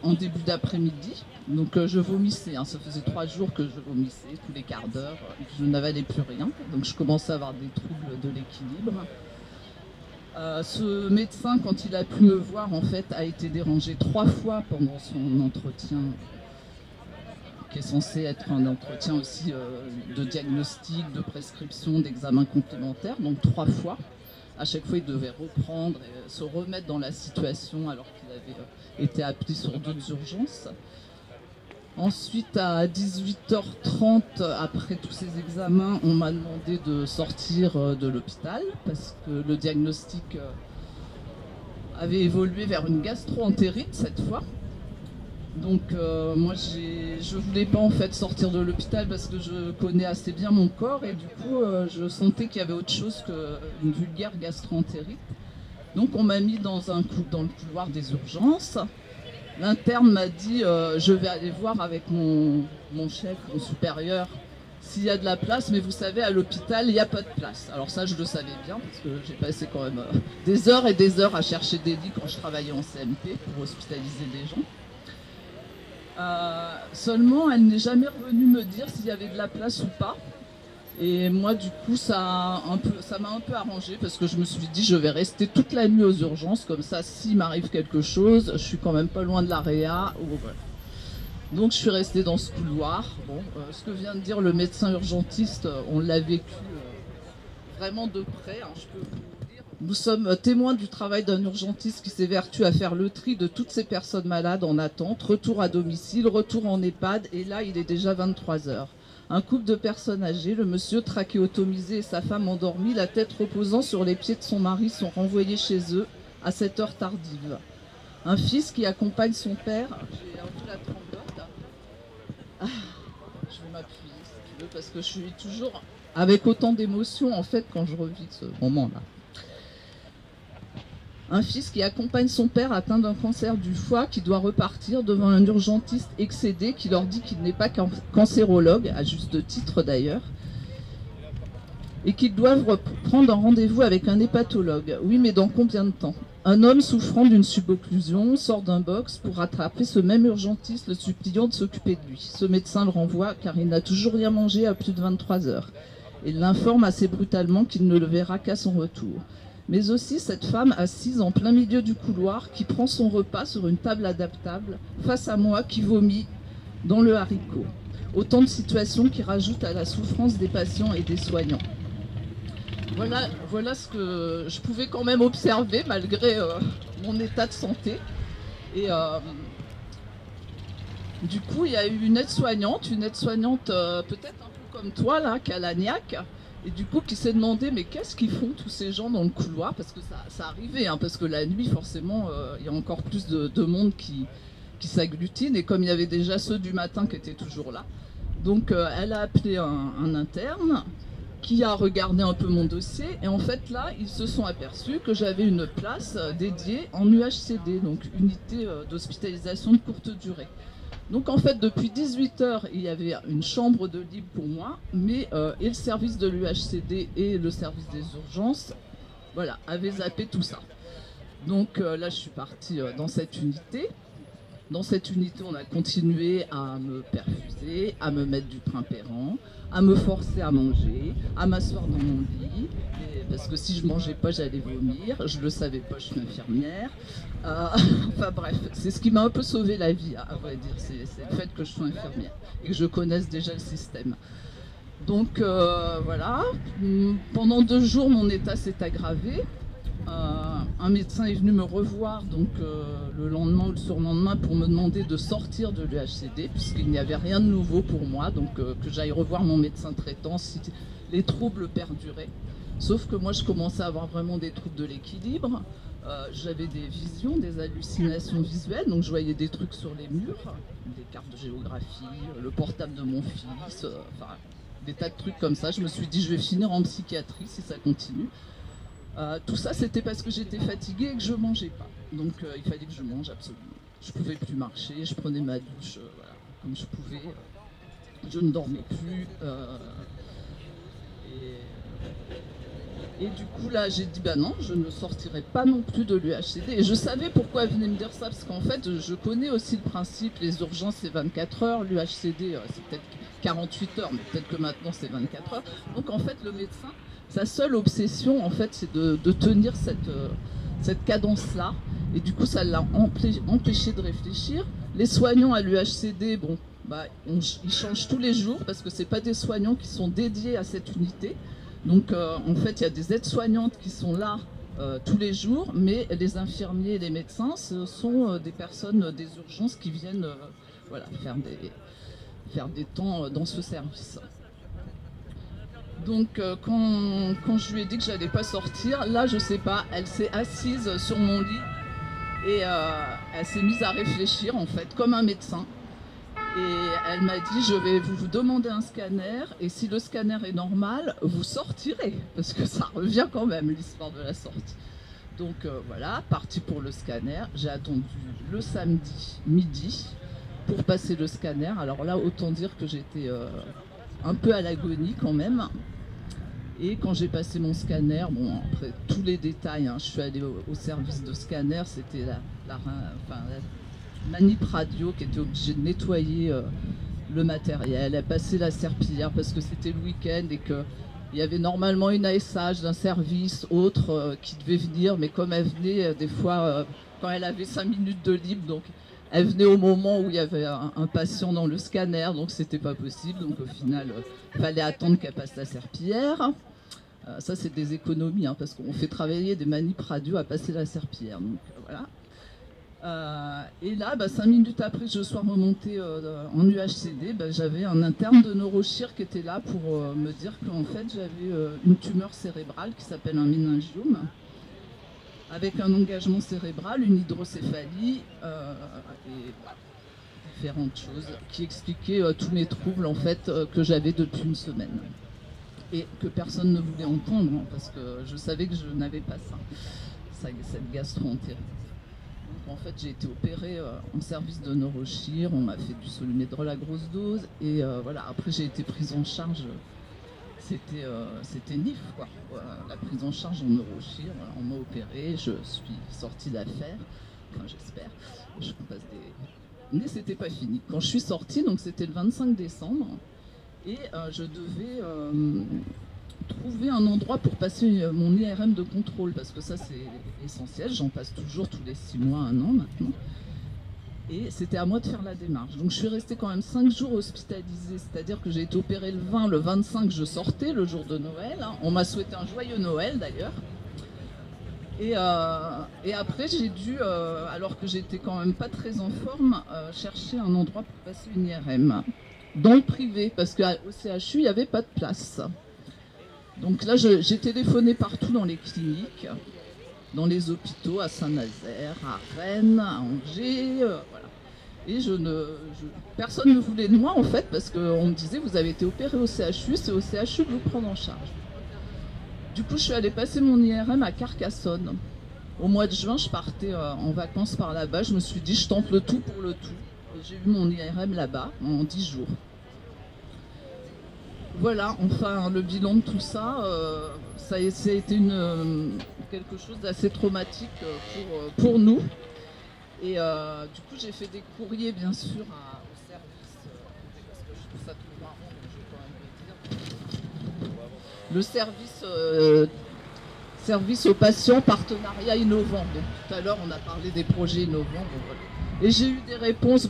[SPEAKER 13] en début d'après-midi, donc je vomissais, hein. Ça faisait 3 jours que je vomissais, tous les quarts d'heure, je n'avalais plus rien, donc je commençais à avoir des troubles de l'équilibre. Ce médecin, quand il a pu me voir, en fait, a été dérangé 3 fois pendant son entretien, qui est censé être un entretien aussi de diagnostic, de prescription, d'examen complémentaire, donc 3 fois. À chaque fois, il devait reprendre et se remettre dans la situation alors qu'il avait été appelé sur d'autres urgences. Ensuite, à 18h30, après tous ces examens, on m'a demandé de sortir de l'hôpital parce que le diagnostic avait évolué vers une gastro-entérite cette fois. Donc moi je voulais pas en fait sortir de l'hôpital parce que je connais assez bien mon corps et du coup je sentais qu'il y avait autre chose qu'une vulgaire gastro-entérite. Donc on m'a mis dans le couloir des urgences. L'interne m'a dit je vais aller voir avec mon chef, mon supérieur, s'il y a de la place, mais vous savez à l'hôpital il n'y a pas de place. Alors ça je le savais bien parce que j'ai passé quand même des heures et des heures à chercher des lits quand je travaillais en CMP pour hospitaliser des gens. Seulement elle n'est jamais revenue me dire s'il y avait de la place ou pas et moi du coup ça m'a un peu arrangé parce que je me suis dit je vais rester toute la nuit aux urgences comme ça s'il m'arrive quelque chose je suis quand même pas loin de la réa voilà. Donc je suis restée dans ce couloir. Bon, ce que vient de dire le médecin urgentiste on l'a vécu vraiment de près, hein, je peux vous dire. Nous sommes témoins du travail d'un urgentiste qui s'évertue à faire le tri de toutes ces personnes malades en attente, retour à domicile, retour en EHPAD, et là il est déjà 23h. Un couple de personnes âgées, le monsieur trachéotomisé et sa femme endormie, la tête reposant sur les pieds de son mari, sont renvoyés chez eux à cette heure tardive. Un fils qui accompagne son père, j'ai un peu la tremblote, je vais m'appuyer si tu veux, parce que je suis toujours avec autant d'émotion en fait quand je revis ce moment-là. Un fils qui accompagne son père atteint d'un cancer du foie qui doit repartir devant un urgentiste excédé qui leur dit qu'il n'est pas cancérologue, à juste titre d'ailleurs, et qu'ils doivent prendre un rendez-vous avec un hépatologue. Oui, mais dans combien de temps? Un homme souffrant d'une subocclusion sort d'un box pour rattraper ce même urgentiste le suppliant de s'occuper de lui. Ce médecin le renvoie car il n'a toujours rien mangé à plus de 23 heures. Il l'informe assez brutalement qu'il ne le verra qu'à son retour. Mais aussi cette femme assise en plein milieu du couloir qui prend son repas sur une table adaptable face à moi qui vomit dans le haricot. Autant de situations qui rajoutent à la souffrance des patients et des soignants. Voilà ce que je pouvais quand même observer malgré mon état de santé. Et du coup, il y a eu une aide-soignante peut-être un peu comme toi là, qui a l'agnac. Et du coup, qui s'est demandé, mais qu'est-ce qu'ils font tous ces gens dans le couloir? Parce que ça arrivait, hein, parce que la nuit, forcément, il y a encore plus de monde qui s'agglutine. Et comme il y avait déjà ceux du matin qui étaient toujours là, Donc elle a appelé un interne qui a regardé un peu mon dossier et en fait là ils se sont aperçus que j'avais une place dédiée en UHCD, donc unité d'hospitalisation de courte durée. Donc en fait depuis 18 h il y avait une chambre de libre pour moi, mais et le service de l'UHCD et le service des urgences, voilà, avaient zappé tout ça. Donc là je suis partie dans cette unité. Dans cette unité, on a continué à me perfuser, à me mettre du Primpéran, à me forcer à manger, à m'asseoir dans mon lit, parce que si je mangeais pas, j'allais vomir. Je le savais pas, je suis infirmière. Enfin bref, c'est ce qui m'a un peu sauvé la vie, à vrai dire. C'est le fait que je sois infirmière et que je connaisse déjà le système. Donc voilà, pendant 2 jours, mon état s'est aggravé. Un médecin est venu me revoir donc le lendemain ou le surlendemain pour me demander de sortir de l'UHCD puisqu'il n'y avait rien de nouveau pour moi, donc que j'aille revoir mon médecin traitant si les troubles perduraient. Sauf que moi je commençais à avoir vraiment des troubles de l'équilibre, j'avais des visions, des hallucinations visuelles, donc je voyais des trucs sur les murs, des cartes de géographie, le portable de mon fils, enfin des tas de trucs comme ça. Je me suis dit je vais finir en psychiatrie si ça continue. Tout ça c'était parce que j'étais fatiguée et que je mangeais pas, donc il fallait que je mange absolument. Je pouvais plus marcher, je prenais ma douche voilà, comme je pouvais, je ne dormais plus et du coup là j'ai dit bah non, je ne sortirai pas non plus de l'UHCD et je savais pourquoi elle venait me dire ça, parce qu'en fait je connais aussi le principe, les urgences c'est 24 heures, l'UHCD c'est peut-être 48 heures, mais peut-être que maintenant c'est 24 heures, donc en fait le médecin, sa seule obsession, en fait, c'est de tenir cette cadence-là. Et du coup, ça l'a empêché de réfléchir. Les soignants à l'UHCD, bon, bah, ils changent tous les jours parce que ce n'est pas des soignants qui sont dédiés à cette unité. Donc, en fait, il y a des aides-soignantes qui sont là tous les jours, mais les infirmiers et les médecins, ce sont des personnes des urgences qui viennent voilà, faire des temps dans ce service. Donc quand je lui ai dit que j'allais pas sortir, là je sais pas, elle s'est assise sur mon lit et elle s'est mise à réfléchir en fait, comme un médecin. Et elle m'a dit je vais vous demander un scanner et si le scanner est normal, vous sortirez. Parce que ça revient quand même l'histoire de la sortie. Donc voilà, parti pour le scanner. J'ai attendu le samedi midi pour passer le scanner. Alors là autant dire que j'étais un peu à l'agonie quand même. Et quand j'ai passé mon scanner, bon après tous les détails, hein, je suis allée au service de scanner, c'était la manip radio qui était obligée de nettoyer le matériel, elle passait la serpillière parce que c'était le week-end et qu'il y avait normalement une ASH d'un service autre qui devait venir, mais comme elle venait des fois quand elle avait 5 minutes de libre, donc elle venait au moment où il y avait un patient dans le scanner, donc c'était pas possible. Donc au final, il fallait attendre qu'elle passe la serpillière. Ça, c'est des économies, hein, parce qu'on fait travailler des manips radio à passer la serpillière. Donc voilà. Et là, 5 minutes après que je sois remontée en UHCD, j'avais un interne de neurochir qui était là pour me dire qu'en fait, j'avais une tumeur cérébrale qui s'appelle un méningiome, avec un engagement cérébral, une hydrocéphalie et différentes choses qui expliquaient tous mes troubles en fait que j'avais depuis une semaine et que personne ne voulait entendre hein, parce que je savais que je n'avais pas cette gastro-entérite. Donc en fait j'ai été opérée en service de neurochir, on m'a fait du Solumédrol à grosse dose et voilà, après j'ai été prise en charge. C'était NIF, quoi. La prise en charge en neurochir, voilà, on m'a opéré, je suis sortie d'affaire, enfin j'espère, je passe des... Mais c'était pas fini. Quand je suis sortie, donc c'était le 25 décembre, et je devais trouver un endroit pour passer mon IRM de contrôle, parce que ça c'est essentiel, j'en passe toujours tous les 6 mois, 1 an maintenant. Et c'était à moi de faire la démarche. Donc je suis restée quand même 5 jours hospitalisée, c'est-à-dire que j'ai été opérée le 20, le 25 je sortais, le jour de Noël. Hein. On m'a souhaité un joyeux Noël d'ailleurs. Et après j'ai dû, alors que j'étais quand même pas très en forme, chercher un endroit pour passer une IRM. Dans le privé, parce qu'au CHU il n'y avait pas de place. Donc là j'ai téléphoné partout dans les cliniques. Dans les hôpitaux, à Saint-Nazaire, à Rennes, à Angers, voilà. Et personne ne voulait de moi en fait, parce qu'on me disait vous avez été opéré au CHU, c'est au CHU de vous prendre en charge. Du coup je suis allée passer mon IRM à Carcassonne. Au mois de juin je partais en vacances par là-bas, je me suis dit je tente le tout pour le tout. Et j'ai eu mon IRM là-bas en 10 jours. Voilà, enfin le bilan de tout ça, ça a été quelque chose d'assez traumatique pour nous. Et du coup, j'ai fait des courriers, bien sûr, au service, parce que je trouve ça trop marrant, donc je vais quand même le dire. Le service aux patients, partenariat innovant. Donc, tout à l'heure, on a parlé des projets innovants. Donc, voilà. Et j'ai eu des réponses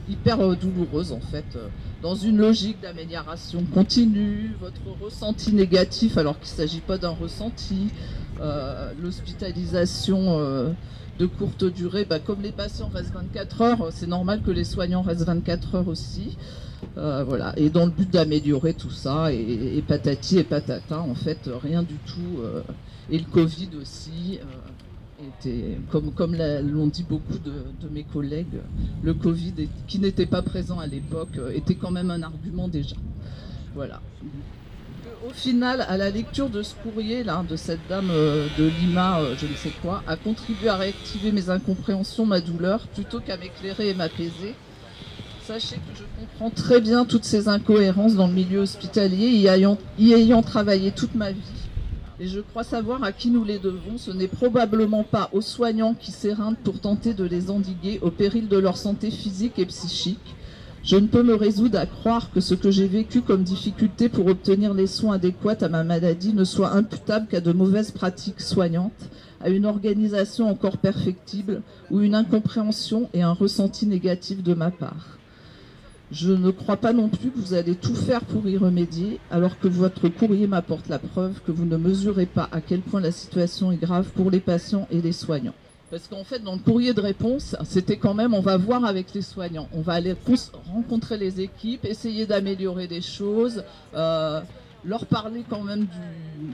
[SPEAKER 13] hyper douloureuses, en fait, dans une logique d'amélioration continue, votre ressenti négatif, alors qu'il ne s'agit pas d'un ressenti, l'hospitalisation de courte durée, comme les patients restent 24 heures, c'est normal que les soignants restent 24 heures aussi. Voilà. Et dans le but d'améliorer tout ça, et patati et patata, en fait, rien du tout. Et le Covid aussi, était, comme l'ont dit beaucoup de mes collègues, le Covid, qui n'était pas présent à l'époque, était quand même un argument déjà. Voilà. Au final, à la lecture de ce courrier là, de cette dame de Lima, je ne sais quoi, a contribué à réactiver mes incompréhensions, ma douleur, plutôt qu'à m'éclairer et m'apaiser. Sachez que je comprends très bien toutes ces incohérences dans le milieu hospitalier, y ayant travaillé toute ma vie. Et je crois savoir à qui nous les devons. Ce n'est probablement pas aux soignants qui s'éreintent pour tenter de les endiguer au péril de leur santé physique et psychique. Je ne peux me résoudre à croire que ce que j'ai vécu comme difficulté pour obtenir les soins adéquats à ma maladie ne soit imputable qu'à de mauvaises pratiques soignantes, à une organisation encore perfectible ou une incompréhension et un ressenti négatif de ma part. Je ne crois pas non plus que vous allez tout faire pour y remédier, alors que votre courrier m'apporte la preuve que vous ne mesurez pas à quel point la situation est grave pour les patients et les soignants. Parce qu'en fait, dans le courrier de réponse, c'était quand même, on va voir avec les soignants, on va aller rencontrer les équipes, essayer d'améliorer des choses, leur parler quand même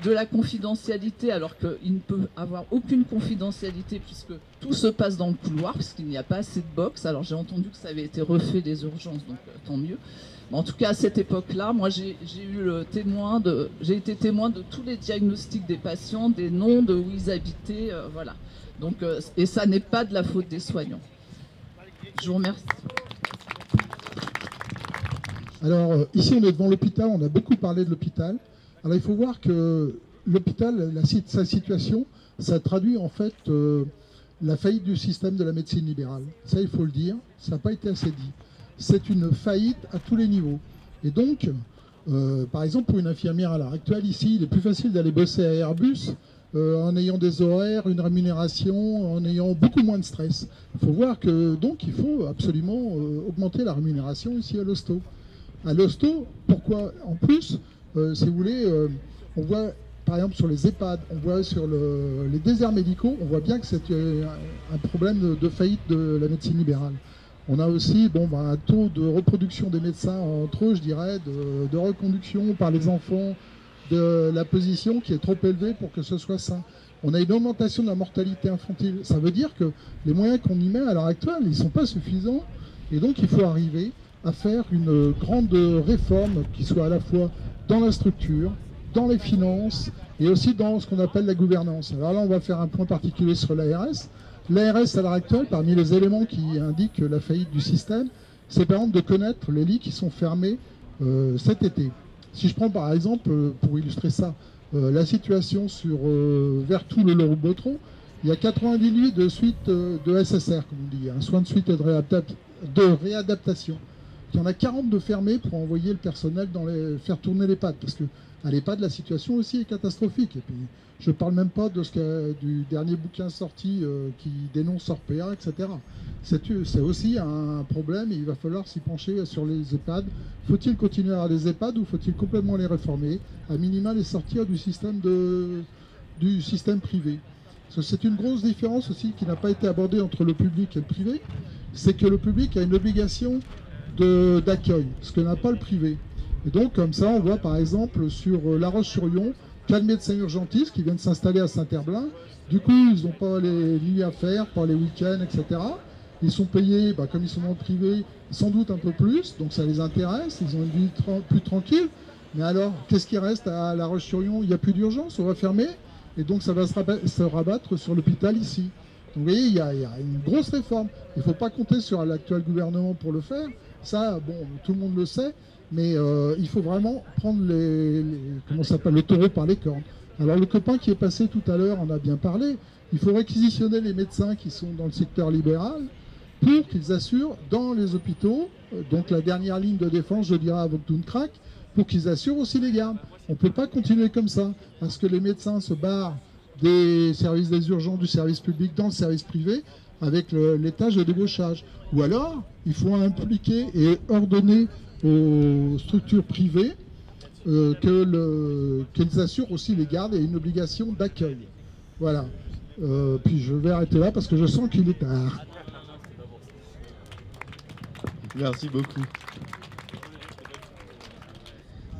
[SPEAKER 13] de la confidentialité, alors qu'il ne peut avoir aucune confidentialité puisque tout se passe dans le couloir, puisqu'il n'y a pas assez de box. Alors j'ai entendu que ça avait été refait des urgences, donc tant mieux. Mais en tout cas, à cette époque-là, moi j'ai été témoin de tous les diagnostics des patients, des noms, de où ils habitaient, voilà. Donc, et ça n'est pas de la faute des soignants. Je vous remercie.
[SPEAKER 14] Alors, ici, on est devant l'hôpital, on a beaucoup parlé de l'hôpital. Alors, il faut voir que l'hôpital, sa situation, ça traduit en fait la faillite du système de la médecine libérale. Ça, il faut le dire, ça n'a pas été assez dit. C'est une faillite à tous les niveaux. Et donc, par exemple, pour une infirmière à l'heure actuelle, ici, il est plus facile d'aller bosser à Airbus en ayant des horaires, une rémunération, en ayant beaucoup moins de stress. Il faut voir que donc il faut absolument augmenter la rémunération ici à l'hosto. À l'hosto, pourquoi? En plus, si vous voulez, on voit par exemple sur les EHPAD, on voit sur les déserts médicaux, on voit bien que c'est un problème de faillite de la médecine libérale. On a aussi un taux de reproduction des médecins entre eux, je dirais, de reconduction par les enfants, de la position qui est trop élevée pour que ce soit sain. On a une augmentation de la mortalité infantile. Ça veut dire que les moyens qu'on y met à l'heure actuelle, ils ne sont pas suffisants. Et donc il faut arriver à faire une grande réforme qui soit à la fois dans la structure, dans les finances et aussi dans ce qu'on appelle la gouvernance. Alors là, on va faire un point particulier sur l'ARS. L'ARS, à l'heure actuelle, parmi les éléments qui indiquent la faillite du système, c'est par exemple de connaître les lits qui sont fermés cet été. Si je prends par exemple, pour illustrer ça, la situation sur Vertou, le Loroux-Botron, il y a 90 lits de suite de SSR, comme on dit, un soin de suite et de réadaptation. Il y en a 40 de fermés pour envoyer le personnel faire tourner l'EHPAD, parce qu'à l'EHPAD, la situation aussi est catastrophique. Et puis, je ne parle même pas du dernier bouquin sorti qui dénonce Orpea, etc. C'est aussi un problème et il va falloir s'y pencher sur les EHPAD. Faut-il continuer à avoir des EHPAD ou faut-il complètement les réformer, à minima les sortir du système privé? C'est une grosse différence aussi qui n'a pas été abordée entre le public et le privé, c'est que le public a une obligation d'accueil, ce que n'a pas le privé. Et donc comme ça, on voit par exemple sur La Roche-sur-Yon, 4 médecins urgentistes qui viennent s'installer à Saint-Herblain. Du coup, ils n'ont pas les nuits à faire, pas les week-ends, etc. Ils sont payés, comme ils sont dans le privé, sans doute un peu plus, donc ça les intéresse, ils ont une vie plus tranquille. Mais alors, qu'est-ce qui reste à La Roche-sur-Yon? Il n'y a plus d'urgence, on va fermer, et donc ça va se rabattre sur l'hôpital ici. Donc vous voyez, il y a une grosse réforme. Il ne faut pas compter sur l'actuel gouvernement pour le faire. Ça, bon, tout le monde le sait, mais il faut vraiment prendre le taureau par les cornes. Alors le copain qui est passé tout à l'heure en a bien parlé. Il faut réquisitionner les médecins qui sont dans le secteur libéral pour qu'ils assurent dans les hôpitaux, donc la dernière ligne de défense, je dirais, avant que tout ne craque, pour qu'ils assurent aussi les gardes. On ne peut pas continuer comme ça, parce que les médecins se barrent des services des urgences, du service public dans le service privé, avec les tâches de débauchage. Ou alors, il faut impliquer et ordonner aux structures privées qu'elles assurent aussi les gardes et une obligation d'accueil. Voilà. Puis je vais arrêter là parce que je sens qu'il est tard.
[SPEAKER 2] Merci beaucoup.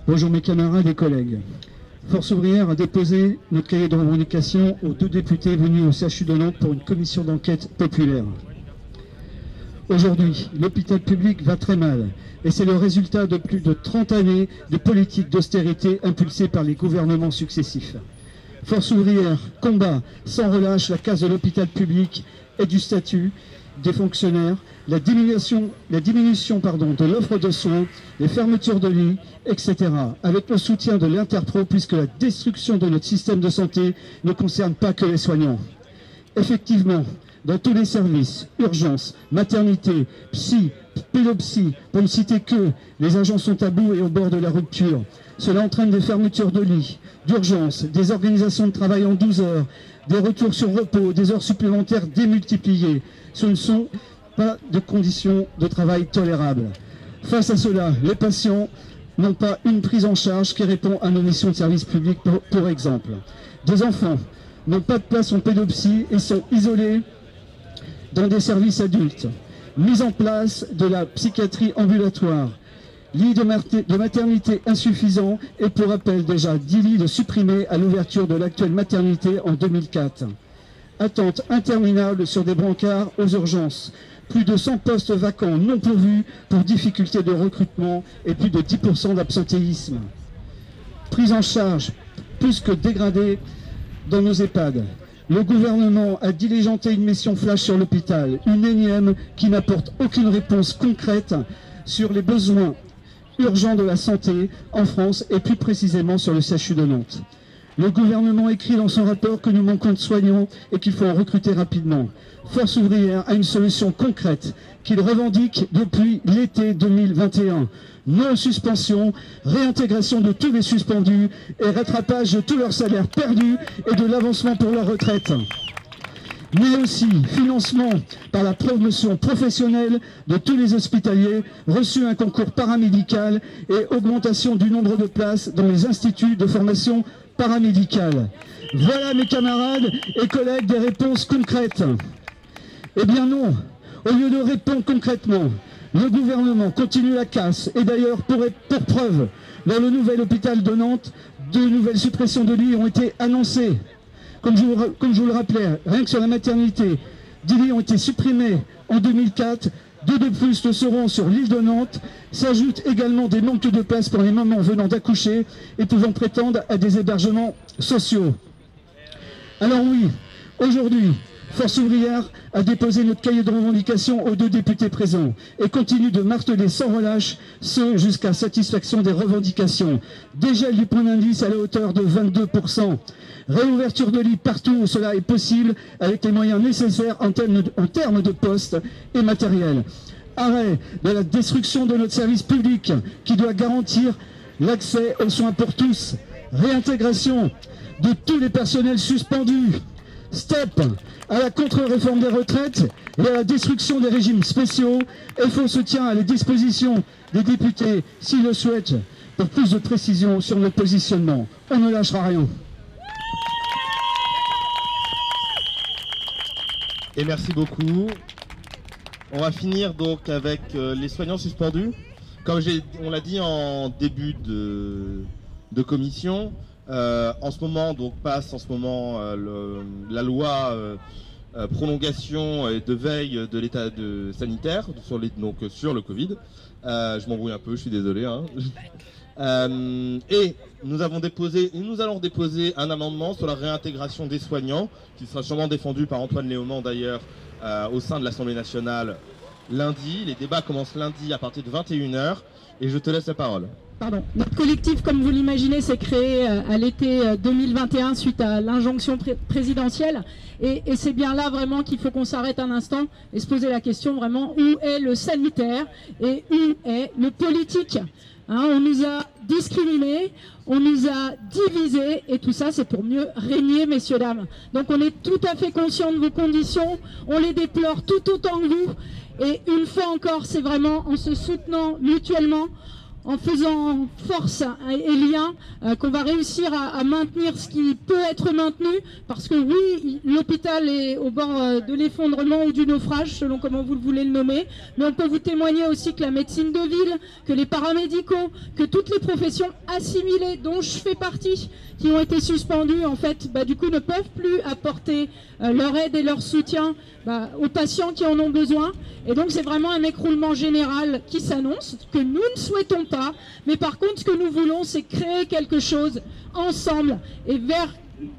[SPEAKER 15] Bonjour mes camarades et collègues. Force ouvrière a déposé notre cahier de revendication aux 2 députés venus au CHU de Nantes pour une commission d'enquête populaire. Aujourd'hui, l'hôpital public va très mal et c'est le résultat de plus de 30 années de politique d'austérité impulsée par les gouvernements successifs. Force ouvrière combat sans relâche la casse de l'hôpital public et du statut des fonctionnaires, la diminution de l'offre de soins, les fermetures de lits, etc. avec le soutien de l'Interpro, puisque la destruction de notre système de santé ne concerne pas que les soignants. Effectivement, dans tous les services, urgences, maternité, psy, pédopsie, pour ne citer que, les agents sont à bout et au bord de la rupture. Cela entraîne des fermetures de lits, d'urgence, des organisations de travail en 12 heures, des retours sur repos, des heures supplémentaires démultipliées. Ce ne sont pas de conditions de travail tolérables. Face à cela, les patients n'ont pas une prise en charge qui répond à nos missions de service public, pour exemple. Des enfants n'ont pas de place en pédopsie et sont isolés dans des services adultes. Mise en place de la psychiatrie ambulatoire. Lits de maternité insuffisants et pour rappel déjà 10 lits de supprimés à l'ouverture de l'actuelle maternité en 2004. Attente interminable sur des brancards aux urgences. Plus de 100 postes vacants non pourvus pour difficultés de recrutement et plus de 10% d'absentéisme. Prise en charge plus que dégradée dans nos EHPAD. Le gouvernement a diligenté une mission flash sur l'hôpital, une énième qui n'apporte aucune réponse concrète sur les besoins urgents de la santé en France et plus précisément sur le CHU de Nantes. Le gouvernement écrit dans son rapport que nous manquons de soignants et qu'il faut en recruter rapidement. Force ouvrière a une solution concrète qu'il revendique depuis l'été 2021. Non suspension, réintégration de tous les suspendus et rattrapage de tous leurs salaires perdus et de l'avancement pour leur retraite. Mais aussi financement par la promotion professionnelle de tous les hospitaliers, reçu un concours paramédical et augmentation du nombre de places dans les instituts de formation paramédicale. Voilà mes camarades et collègues des réponses concrètes. Eh bien non, au lieu de répondre concrètement, le gouvernement continue la casse et d'ailleurs pour preuve, dans le nouvel hôpital de Nantes, 2 nouvelles suppressions de lits ont été annoncées. Comme je vous le rappelais, rien que sur la maternité, 10 lits ont été supprimés en 2004, 2 de plus le seront sur l'île de Nantes. S'ajoutent également des manques de place pour les mamans venant d'accoucher et pouvant prétendre à des hébergements sociaux. Alors oui, aujourd'hui, Force ouvrière a déposé notre cahier de revendication aux 2 députés présents et continue de marteler sans relâche, ce jusqu'à satisfaction des revendications. Dégel du point d'indice à la hauteur de 22%. Réouverture de lits partout où cela est possible avec les moyens nécessaires en termes de postes et matériel. Arrêt de la destruction de notre service public qui doit garantir l'accès aux soins pour tous. Réintégration de tous les personnels suspendus. Stop à la contre-réforme des retraites et à la destruction des régimes spéciaux. FO soutien à les dispositions des députés s'ils le souhaitent. Pour plus de précision sur notre positionnement, on ne lâchera rien.
[SPEAKER 2] Et merci beaucoup. On va finir donc avec les soignants suspendus. Comme on l'a dit en début de commission, en ce moment donc passe la loi prolongation et de veille de l'état sanitaire sur le Covid. Je m'embrouille un peu, je suis désolé. Hein. Et nous allons déposer un amendement sur la réintégration des soignants, qui sera sûrement défendu par Antoine Léaumont d'ailleurs au sein de l'Assemblée nationale lundi. Les débats commencent lundi à partir de 21h et je te laisse la parole.
[SPEAKER 16] Pardon. Notre collectif, comme vous l'imaginez, s'est créé à l'été 2021 suite à l'injonction présidentielle. Et c'est bien là vraiment qu'il faut qu'on s'arrête un instant et se poser la question vraiment où est le sanitaire et où est le politique. Hein, on nous a discriminés, on nous a divisés et tout ça c'est pour mieux régner, messieurs, dames. Donc on est tout à fait conscient de vos conditions, on les déplore tout autant que vous. Et une fois encore, c'est vraiment en se soutenant mutuellement, en faisant force et lien, qu'on va réussir à maintenir ce qui peut être maintenu, parce que oui, l'hôpital est au bord de l'effondrement ou du naufrage, selon comment vous voulez le nommer, mais on peut vous témoigner aussi que la médecine de ville, que les paramédicaux, que toutes les professions assimilées, dont je fais partie, qui ont été suspendues, en fait, du coup ne peuvent plus apporter leur aide et leur soutien aux patients qui en ont besoin. Et donc c'est vraiment un écroulement général qui s'annonce, que nous ne souhaitons pas, mais par contre ce que nous voulons c'est créer quelque chose ensemble et vers,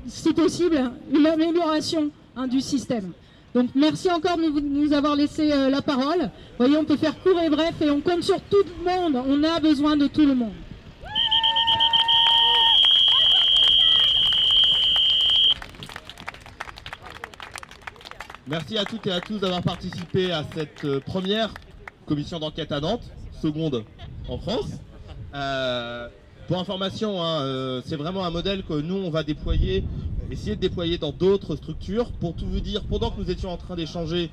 [SPEAKER 16] si possible, une amélioration du système. Donc merci encore de nous avoir laissé la parole. Vous voyez, on peut faire court et bref et on compte sur tout le monde, on a besoin de tout le monde.
[SPEAKER 2] Merci à toutes et à tous d'avoir participé à cette première commission d'enquête à Nantes, seconde en France. Pour information, c'est vraiment un modèle que nous on va déployer, essayer de déployer dans d'autres structures. Pour tout vous dire, pendant que nous étions en train d'échanger,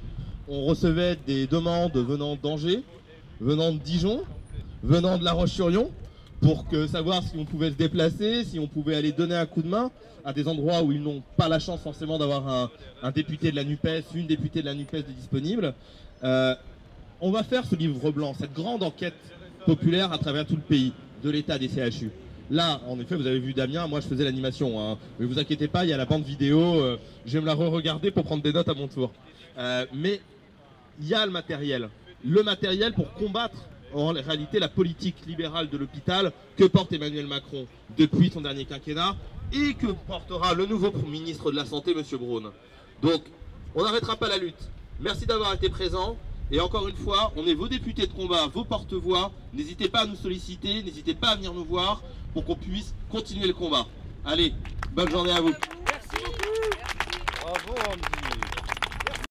[SPEAKER 2] on recevait des demandes venant d'Angers, venant de Dijon, venant de La Roche-sur-Yon, pour savoir si on pouvait se déplacer, si on pouvait aller donner un coup de main à des endroits où ils n'ont pas la chance forcément d'avoir un député de la NUPES, une députée de la NUPES de disponible. On va faire ce livre blanc, cette grande enquête populaire à travers tout le pays, de l'état des CHU. Là, en effet, vous avez vu Damien, moi je faisais l'animation, hein. Mais vous inquiétez pas, il y a la bande vidéo, je vais me la re-regarder pour prendre des notes à mon tour. Mais il y a le matériel pour combattre en réalité la politique libérale de l'hôpital que porte Emmanuel Macron depuis son dernier quinquennat et que portera le nouveau ministre de la Santé, M. Braun. Donc, on n'arrêtera pas la lutte. Merci d'avoir été présents. Et encore une fois, on est vos députés de combat, vos porte-voix. N'hésitez pas à nous solliciter, n'hésitez pas à venir nous voir pour qu'on puisse continuer le combat. Allez, bonne journée à vous.
[SPEAKER 17] Merci beaucoup. Bravo, Andy.